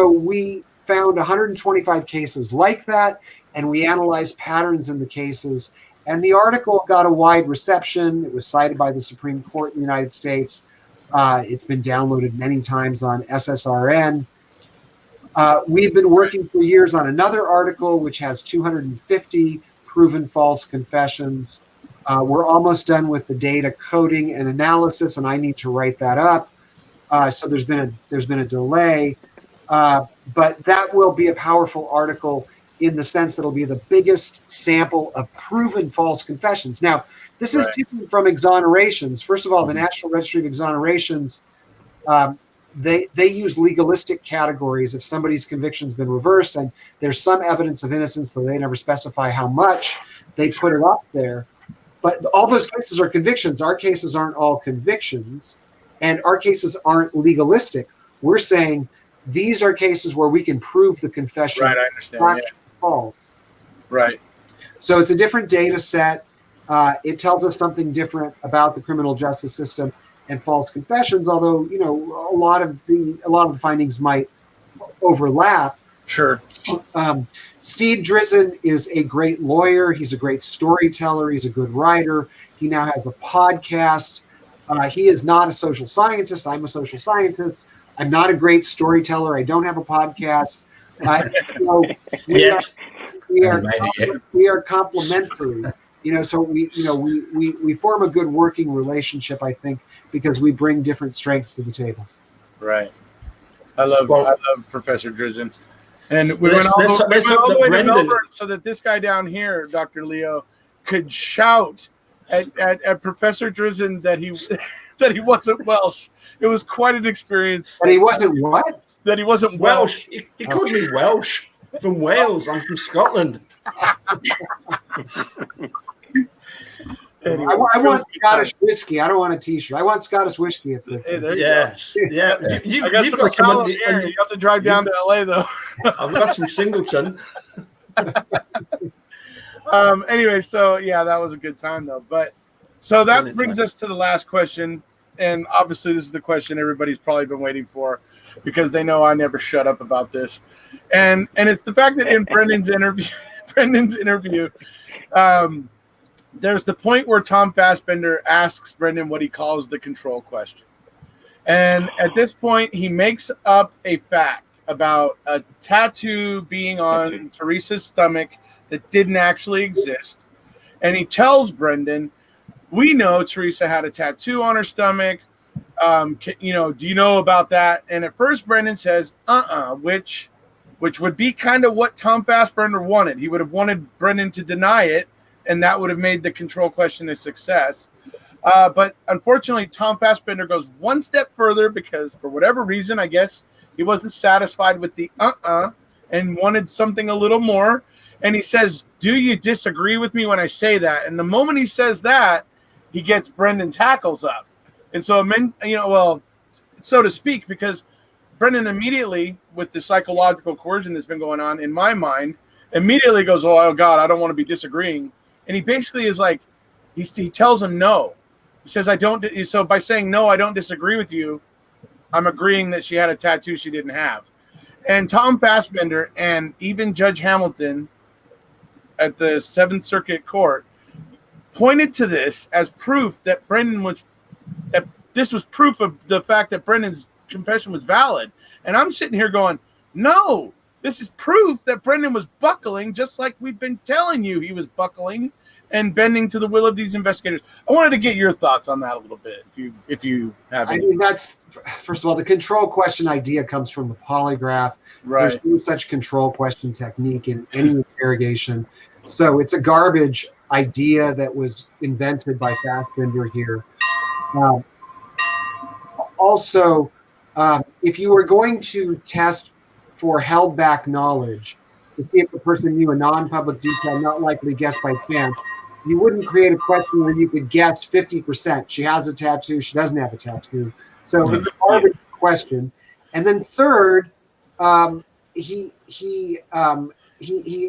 we found 125 cases like that, and we analyzed patterns in the cases. And the article got a wide reception. It was cited by the Supreme Court in the United States. It's been downloaded many times on SSRN. We've been working for years on another article, which has 250 proven false confessions. We're almost done with the data coding and analysis, and I need to write that up. So there's been a delay, but that will be a powerful article in the sense that it'll be the biggest sample of proven false confessions. Now, this is different from exonerations. First of all, the National Registry of Exonerations, they use legalistic categories. If somebody's conviction's been reversed and there's some evidence of innocence, though they never specify how much, they put it up there. But all those cases are convictions. Our cases aren't all convictions, and our cases aren't legalistic. We're saying these are cases where we can prove the confession. Right, I understand. False. Right. So it's a different data set. It tells us something different about the criminal justice system and false confessions, although, you know, a lot of the findings might overlap. Sure. Steve Drizzen is a great lawyer. He's a great storyteller. He's a good writer. He now has a podcast. He is not a social scientist. I'm a social scientist. I'm not a great storyteller. I don't have a podcast. We are complementary. You know, so we form a good working relationship, I think, because we bring different strengths to the table. Right. I love Professor Drizzen. And we went all the way to Melbourne so that this guy down here, Dr. Leo, could shout at Professor Drizzen that he wasn't Welsh. It was quite an experience. That he wasn't what? That he wasn't Welsh. He called me Welsh. From Wales. I'm from Scotland. Anyway, I want Scottish whiskey. I don't want a T-shirt. I want Scottish whiskey. Yes. Yeah. I got some McCallum here. You have to drive down to LA, though. I've got some Singleton. Anyway, so, yeah, that was a good time, though. But so that brings us to the last question. And obviously, this is the question everybody's probably been waiting for because they know I never shut up about this. And it's the fact that in Brendan's interview, there's the point where Tom Fassbender asks Brendan what he calls the control question. And at this point, he makes up a fact about a tattoo being on Teresa's stomach that didn't actually exist. And he tells Brendan, we know Teresa had a tattoo on her stomach. Do you know about that? And at first, Brendan says, which would be kind of what Tom Fassbender wanted. He would have wanted Brendan to deny it, and that would have made the control question a success. But unfortunately, Tom Fassbender goes one step further because for whatever reason, I guess he wasn't satisfied with the and wanted something a little more. And he says, do you disagree with me when I say that? And the moment he says that, he gets Brendan's hackles up. And so, so to speak, because Brendan immediately, with the psychological coercion that's been going on in my mind, immediately goes, oh God, I don't want to be disagreeing. And he basically is like, he tells him no. He says, so by saying no, I don't disagree with you, I'm agreeing that she had a tattoo she didn't have. And Tom Fassbender and even Judge Hamilton at the 7th Circuit Court pointed to this as proof that this was proof of the fact that Brendan's confession was valid. And I'm sitting here going, no, this is proof that Brendan was buckling, just like we've been telling you he was buckling and bending to the will of these investigators. I wanted to get your thoughts on that a little bit, if you have any. I mean, that's, first of all, the control question idea comes from the polygraph. Right. There's no such control question technique in any interrogation. So it's a garbage idea that was invented by Fassbender here. Also, if you were going to test for held back knowledge to see if the person knew a non-public detail not likely guessed by chance, you wouldn't create a question where you could guess 50%. She has a tattoo, she doesn't have a tattoo. So it's a garbage question. And then third, he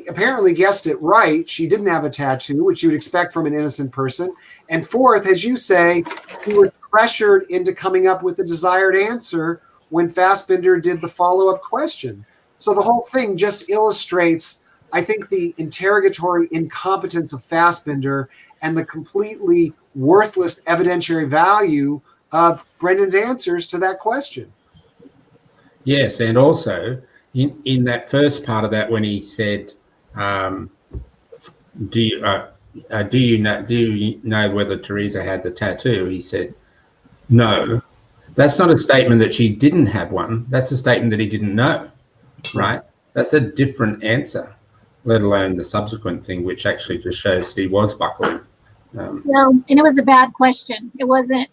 apparently guessed it right. She didn't have a tattoo, which you would expect from an innocent person. And fourth, as you say, he was pressured into coming up with the desired answer when Fassbender did the follow-up question. So the whole thing just illustrates, I think, the interrogatory incompetence of Fassbender and the completely worthless evidentiary value of Brendan's answers to that question. Yes, and also in that first part of that, when he said, do you know whether Teresa had the tattoo? He said, no. That's not a statement that she didn't have one. That's a statement that he didn't know, right? That's a different answer, let alone the subsequent thing, which actually just shows that he was buckling. Well, and it was a bad question. It wasn't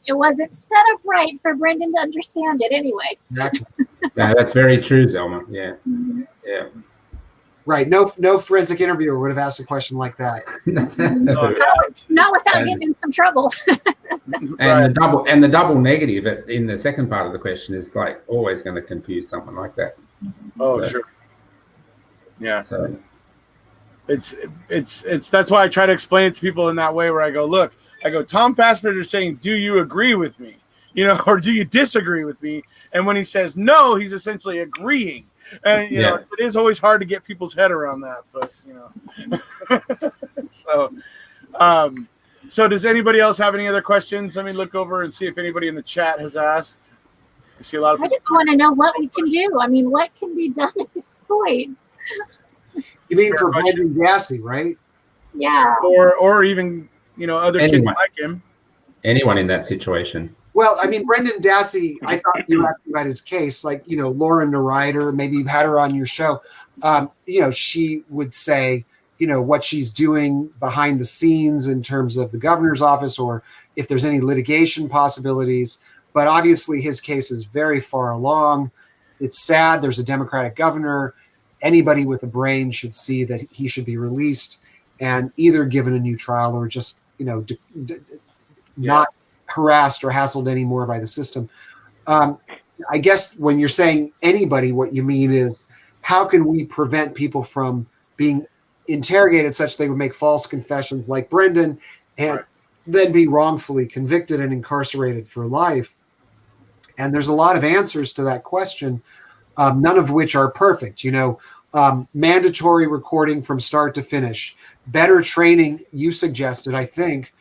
set up right for Brendan to understand it anyway. Exactly. No, that's very true, Zelma. Yeah. Mm-hmm. Yeah. Right. No forensic interviewer would have asked a question like that. Not without getting in some trouble. And the double negative in the second part of the question is like always going to confuse someone like that. Oh, So, sure. Yeah. So It's that's why I try to explain it to people in that way where I go, Tom Fassbender is saying, do you agree with me? Or do you disagree with me? And when he says no, he's essentially agreeing. And it is always hard to get people's head around that, but so does anybody else have any other questions? Let me look over and see if anybody in the chat has asked. I see a lot of people. I just want to know what we can do. I mean, what can be done at this point? You mean for Brendan Dassey, right? Yeah. Or even other kids like him. Anyone in that situation. Well, I mean, Brendan Dassey, I thought you were asking about his case, like, Lauren Ryder, maybe you've had her on your show. She would say, what she's doing behind the scenes in terms of the governor's office or if there's any litigation possibilities. But obviously his case is very far along. It's sad. There's a Democratic governor. Anybody with a brain should see that he should be released and either given a new trial or just, not harassed or hassled anymore by the system. I guess when you're saying anybody, what you mean is how can we prevent people from being interrogated such they would make false confessions like Brendan and then be wrongfully convicted and incarcerated for life? And there's a lot of answers to that question, none of which are perfect. Mandatory recording from start to finish, better training, you suggested, I think,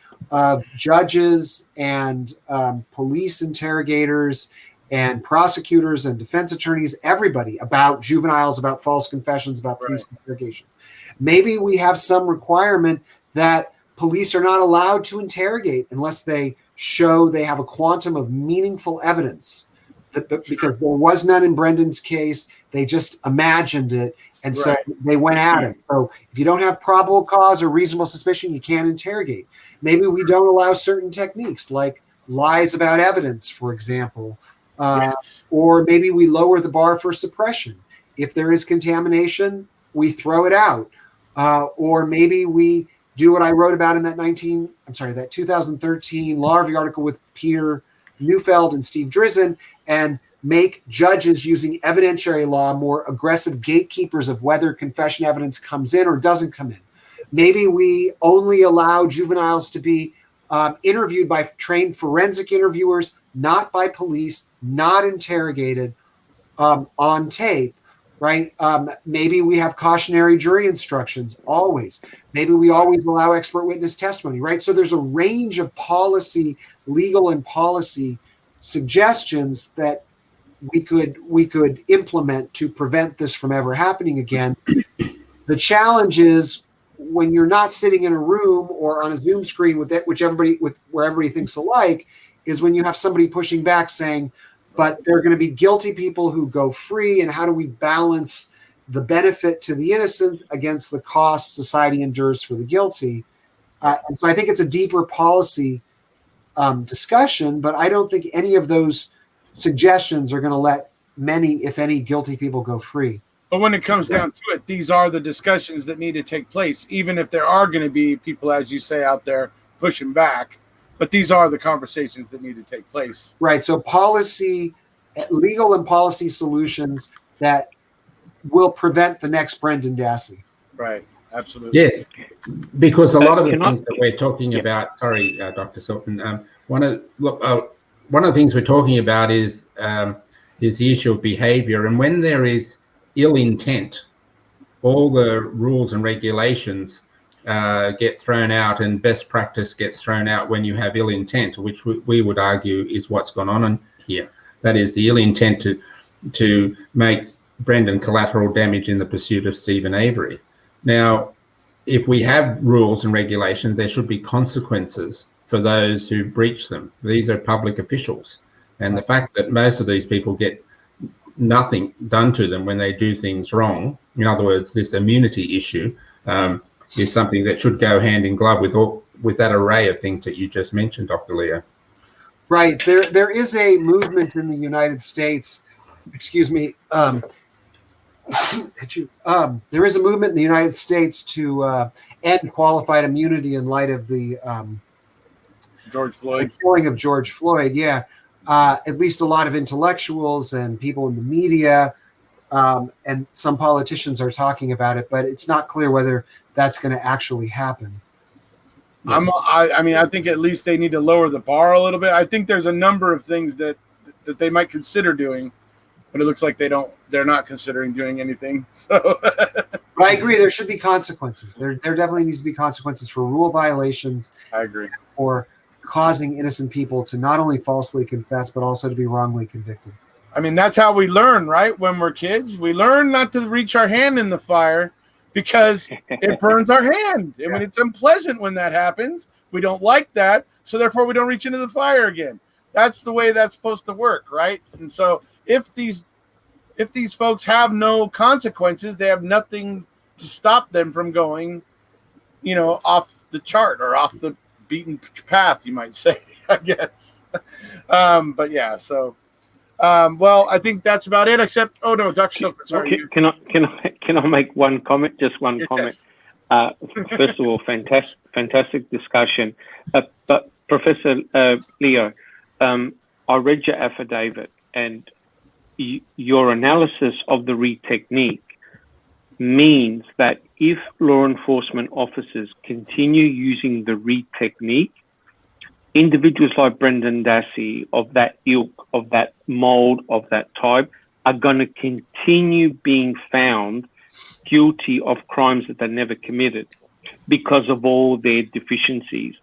judges and police interrogators and prosecutors and defense attorneys, everybody, about juveniles, about false confessions, about police interrogation. Maybe we have some requirement that police are not allowed to interrogate unless they show they have a quantum of meaningful evidence. Because there was none in Brendan's case, they just imagined it. And so they went at it. So if you don't have probable cause or reasonable suspicion, you can't interrogate. Maybe we don't allow certain techniques like lies about evidence, for example, or maybe we lower the bar for suppression. If there is contamination, we throw it out. Or maybe we do what I wrote about in that 2013 Law Review article with Peter Neufeld and Steve Drizzen and make judges using evidentiary law more aggressive gatekeepers of whether confession evidence comes in or doesn't come in. Maybe we only allow juveniles to be interviewed by trained forensic interviewers, not by police, not interrogated on tape, right? Maybe we have cautionary jury instructions always. Maybe we always allow expert witness testimony, right? So there's a range of policy, legal and policy suggestions that we could implement to prevent this from ever happening again. The challenge is when you're not sitting in a room or on a Zoom screen where everybody thinks alike, is when you have somebody pushing back saying, but there are going to be guilty people who go free, and how do we balance the benefit to the innocent against the cost society endures for the guilty? And so I think it's a deeper policy discussion, but I don't think any of those suggestions are going to let many, if any, guilty people go free. But when it comes down to it, these are the discussions that need to take place, even if there are going to be people, as you say, out there pushing back. But these are the conversations that need to take place. Right. So policy, legal and policy solutions that will prevent the next Brendan Dassey. Right. Absolutely. Yes. Because a lot of the things that we're talking about, sorry, Dr. Sultan, one of the things we're talking about is the issue of behavior. And when there is ill intent, all the rules and regulations get thrown out and best practice gets thrown out when you have ill intent, which we would argue is what's gone on here. That is the ill intent to make Brendan collateral damage in the pursuit of Stephen Avery. Now, if we have rules and regulations, there should be consequences for those who breach them. These are public officials. And the fact that most of these people get nothing done to them when they do things wrong, in other words, this immunity issue, is something that should go hand in glove with that array of things that you just mentioned, Dr. Leo. Right. There is a movement in the United States. Excuse me. There is a movement in the United States to end qualified immunity in light of the George Floyd. killing of George Floyd. Yeah. At least a lot of intellectuals and people in the media and some politicians are talking about it, but it's not clear whether that's going to actually happen. I mean, I think at least they need to lower the bar a little bit. I think there's a number of things that they might consider doing, but it looks like they're not considering doing anything. So But I agree, there should be consequences. There definitely needs to be consequences for rule violations. I agree. Or causing innocent people to not only falsely confess, but also to be wrongly convicted. I mean, that's how we learn, right? When we're kids, we learn not to reach our hand in the fire because it burns our hand. I mean, it's unpleasant when that happens. We don't like that. So therefore we don't reach into the fire again. That's the way that's supposed to work, right? And so if these folks have no consequences, they have nothing to stop them from going, off the chart or off the beaten path, you might say, I guess. But yeah, so well, I think that's about it. Except, oh no, Dr. Silver, sorry. Can I make one comment? Just one comment. Yes. First of all, fantastic discussion. But Professor Leo, I read your affidavit, and your analysis of the READ technique means that if law enforcement officers continue using the READ technique, individuals like Brendan Dassey, of that ilk, of that mold, of that type, are going to continue being found guilty of crimes that they never committed because of all their deficiencies.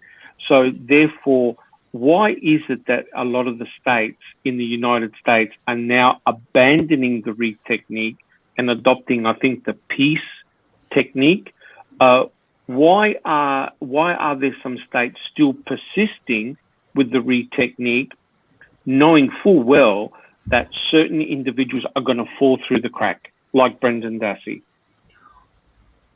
So therefore, why is it that a lot of the states in the United States are now abandoning the READ technique and adopting, I think, the peace technique? Why are there some states still persisting with the READ technique, knowing full well that certain individuals are going to fall through the crack, like Brendan Dassey?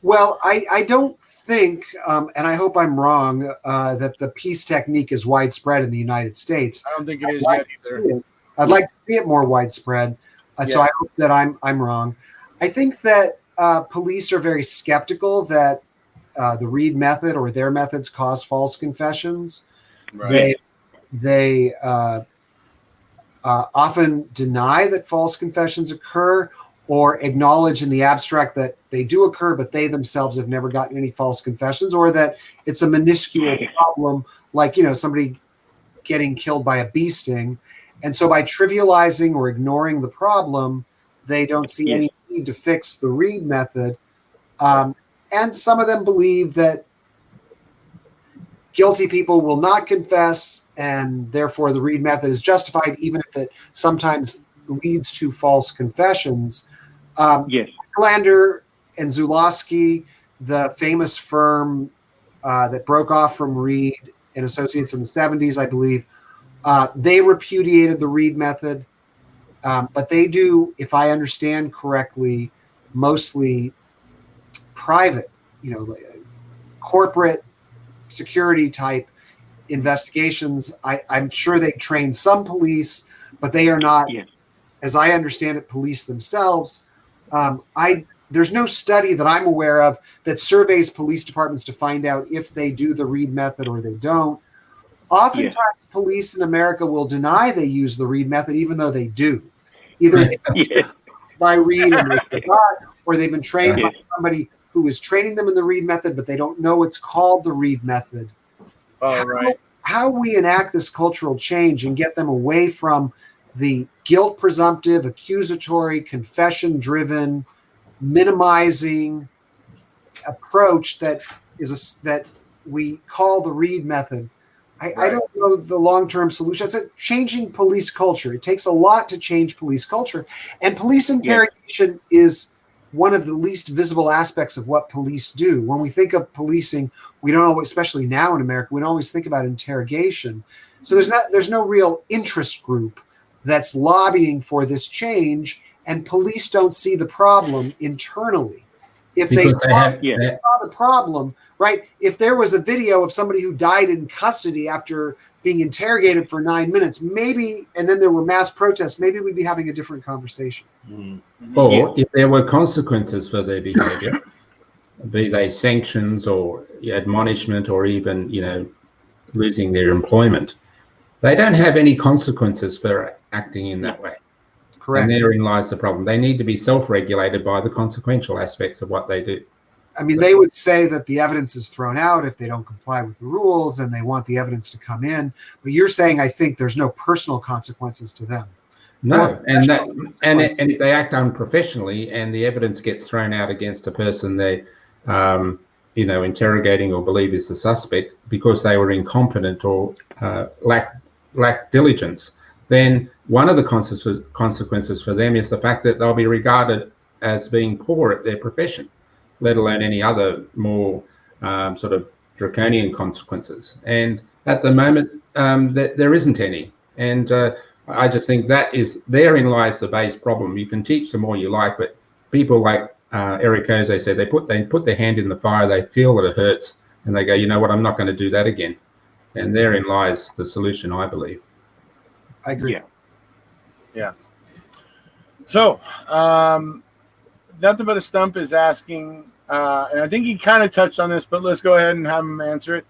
Well, I don't think, and I hope I'm wrong, that the peace technique is widespread in the United States. I don't think it is yet either. I'd like to see it more widespread. So I hope that I'm wrong. I think that police are very skeptical that the READ method or their methods cause false confessions. Right. They often deny that false confessions occur, or acknowledge in the abstract that they do occur, but they themselves have never gotten any false confessions, or that it's a minuscule problem, like, somebody getting killed by a bee sting. And so by trivializing or ignoring the problem, they don't see any need to fix the READ method. And some of them believe that guilty people will not confess, and therefore the READ method is justified, even if it sometimes leads to false confessions. Lander and Zulawski, the famous firm that broke off from Reed and Associates in the 70s, I believe, they repudiated the READ method, but they do, if I understand correctly, mostly private, corporate security type investigations. I'm sure they train some police, but they are not, as I understand it, police themselves. There's no study that I'm aware of that surveys police departments to find out if they do the READ method or they don't. Oftentimes, police in America will deny they use the READ method, even though they do. Either they by READ and they forgot, or they've been trained by somebody who is training them in the READ method, but they don't know it's called the READ method. How we enact this cultural change and get them away from the guilt presumptive, accusatory, confession-driven, minimizing approach that we call the READ method. I don't know the long-term solution. It's changing police culture. It takes a lot to change police culture. And police interrogation is one of the least visible aspects of what police do. When we think of policing, we don't always, especially now in America, we don't always think about interrogation. So there's no real interest group that's lobbying for this change, and police don't see the problem internally. If they saw the problem, right? If there was a video of somebody who died in custody after being interrogated for 9 minutes, maybe, and then there were mass protests, maybe we'd be having a different conversation. Or if there were consequences for their behavior, be they sanctions or admonishment or even, losing their employment, they don't have any consequences for acting in that way. Correct. And therein lies the problem. They need to be self-regulated by the consequential aspects of what they do. I mean, they would say that the evidence is thrown out if they don't comply with the rules, and they want the evidence to come in. But you're saying, I think there's no personal consequences to them. No, and if they act unprofessionally and the evidence gets thrown out against a person they, interrogating or believe is the suspect because they were incompetent or lack diligence, then one of the consequences for them is the fact that they'll be regarded as being poor at their profession, let alone any other more sort of draconian consequences. And at the moment, there isn't any. And I just think therein lies the base problem. You can teach them all you like, but people like Erekose said, they put their hand in the fire, they feel that it hurts, and they go, you know what, I'm not going to do that again. And therein lies the solution, I believe. I agree. Yeah. So, Nothing But a Stump is asking, and I think he kind of touched on this, but let's go ahead and have him answer it.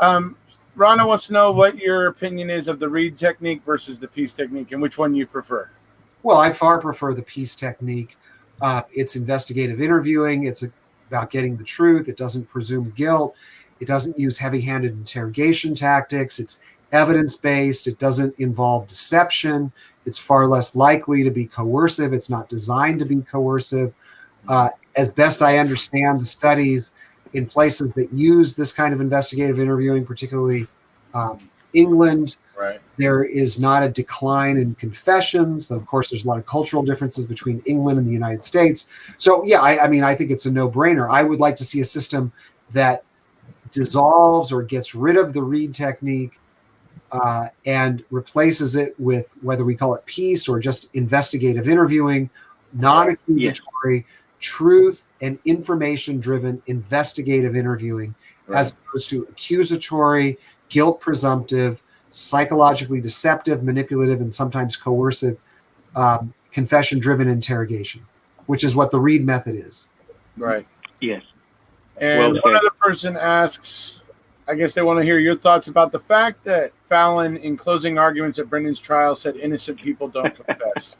Rhonda wants to know what your opinion is of the read technique versus the peace technique, and which one you prefer. Well, I far prefer the peace technique. It's investigative interviewing. It's about getting the truth. It doesn't presume guilt. It doesn't use heavy-handed interrogation tactics. It's evidence-based. It doesn't involve deception. It's far less likely to be coercive. It's not designed to be coercive. As best I understand the studies in places that use this kind of investigative interviewing, particularly England, right, there is not a decline in confessions. Of course, there's a lot of cultural differences between England and the United States. So, yeah, I think it's a no-brainer. I would like to see a system that dissolves or gets rid of the read technique and replaces it with, whether we call it peace or just investigative interviewing, non-accusatory, truth and information-driven investigative interviewing, as opposed to accusatory, guilt presumptive, psychologically deceptive, manipulative, and sometimes coercive confession-driven interrogation, which is what the read method is. Right. Yes. And one other person asks, I guess they want to hear your thoughts about the fact that Fallon, in closing arguments at Brendan's trial, said innocent people don't confess.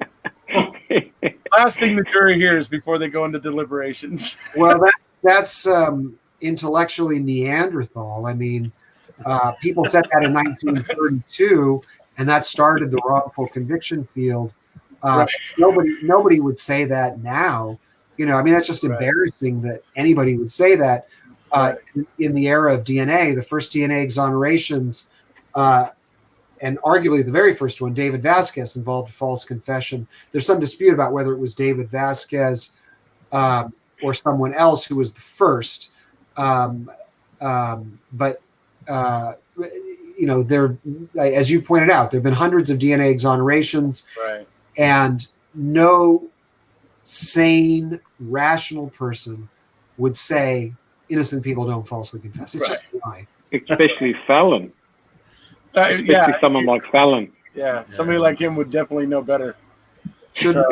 Last thing the jury hears before they go into deliberations. Well, that's intellectually Neanderthal. I mean, people said that in 1932, and that started the wrongful conviction field. Right. Nobody would say that now. That's just embarrassing that anybody would say that. In the era of DNA, the first DNA exonerations, and arguably the very first one, David Vasquez, involved false confession. There's some dispute about whether it was David Vasquez or someone else who was the first. But as you pointed out, there have been hundreds of DNA exonerations, right, and no sane, rational person would say innocent people don't falsely confess. It's just a lie. Especially Fallon. Especially someone like Fallon. Yeah, somebody like him would definitely know better. So,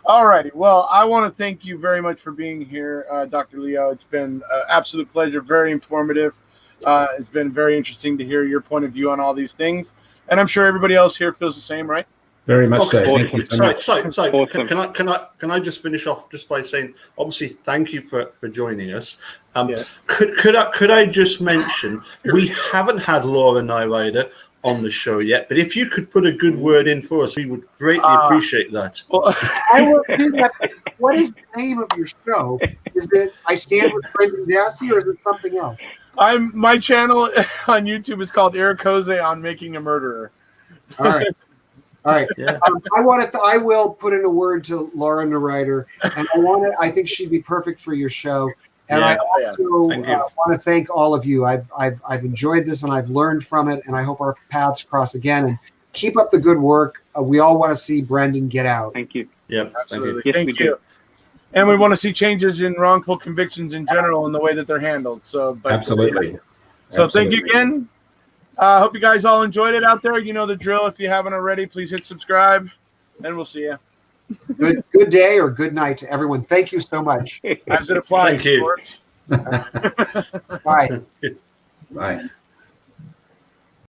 all righty. Well, I want to thank you very much for being here, Dr. Leo. It's been an absolute pleasure, very informative. It's been very interesting to hear your point of view on all these things. And I'm sure everybody else here feels the same, right? Very much so. Awesome. Thank you so much. Awesome. Can I just finish off just by saying, obviously, thank you for joining us. Yes. Could I just mention, we haven't had Laura Nyrider on the show yet, but if you could put a good word in for us, we would greatly appreciate that. Well, I will do that. What is the name of your show? Is it I Stand with Brendan Dassey, or is it something else? My channel on YouTube is called Erekose on Making a Murderer. All right. All right. Yeah. I will put in a word to Laura Neureiter, and I think she'd be perfect for your show. And I also want to thank all of you. I've enjoyed this and I've learned from it, and I hope our paths cross again. And keep up the good work. We all want to see Brendan get out. Thank you. Yeah, absolutely. Yes, Thank we you. do. And we want to see changes in wrongful convictions in general and the way that they're handled. So, Absolutely. So thank you again. Hope you guys all enjoyed it out there. You know the drill. If you haven't already, please hit subscribe, and we'll see you. Good day or good night to everyone. Thank you so much. As it applies. Thank you. Bye. Bye.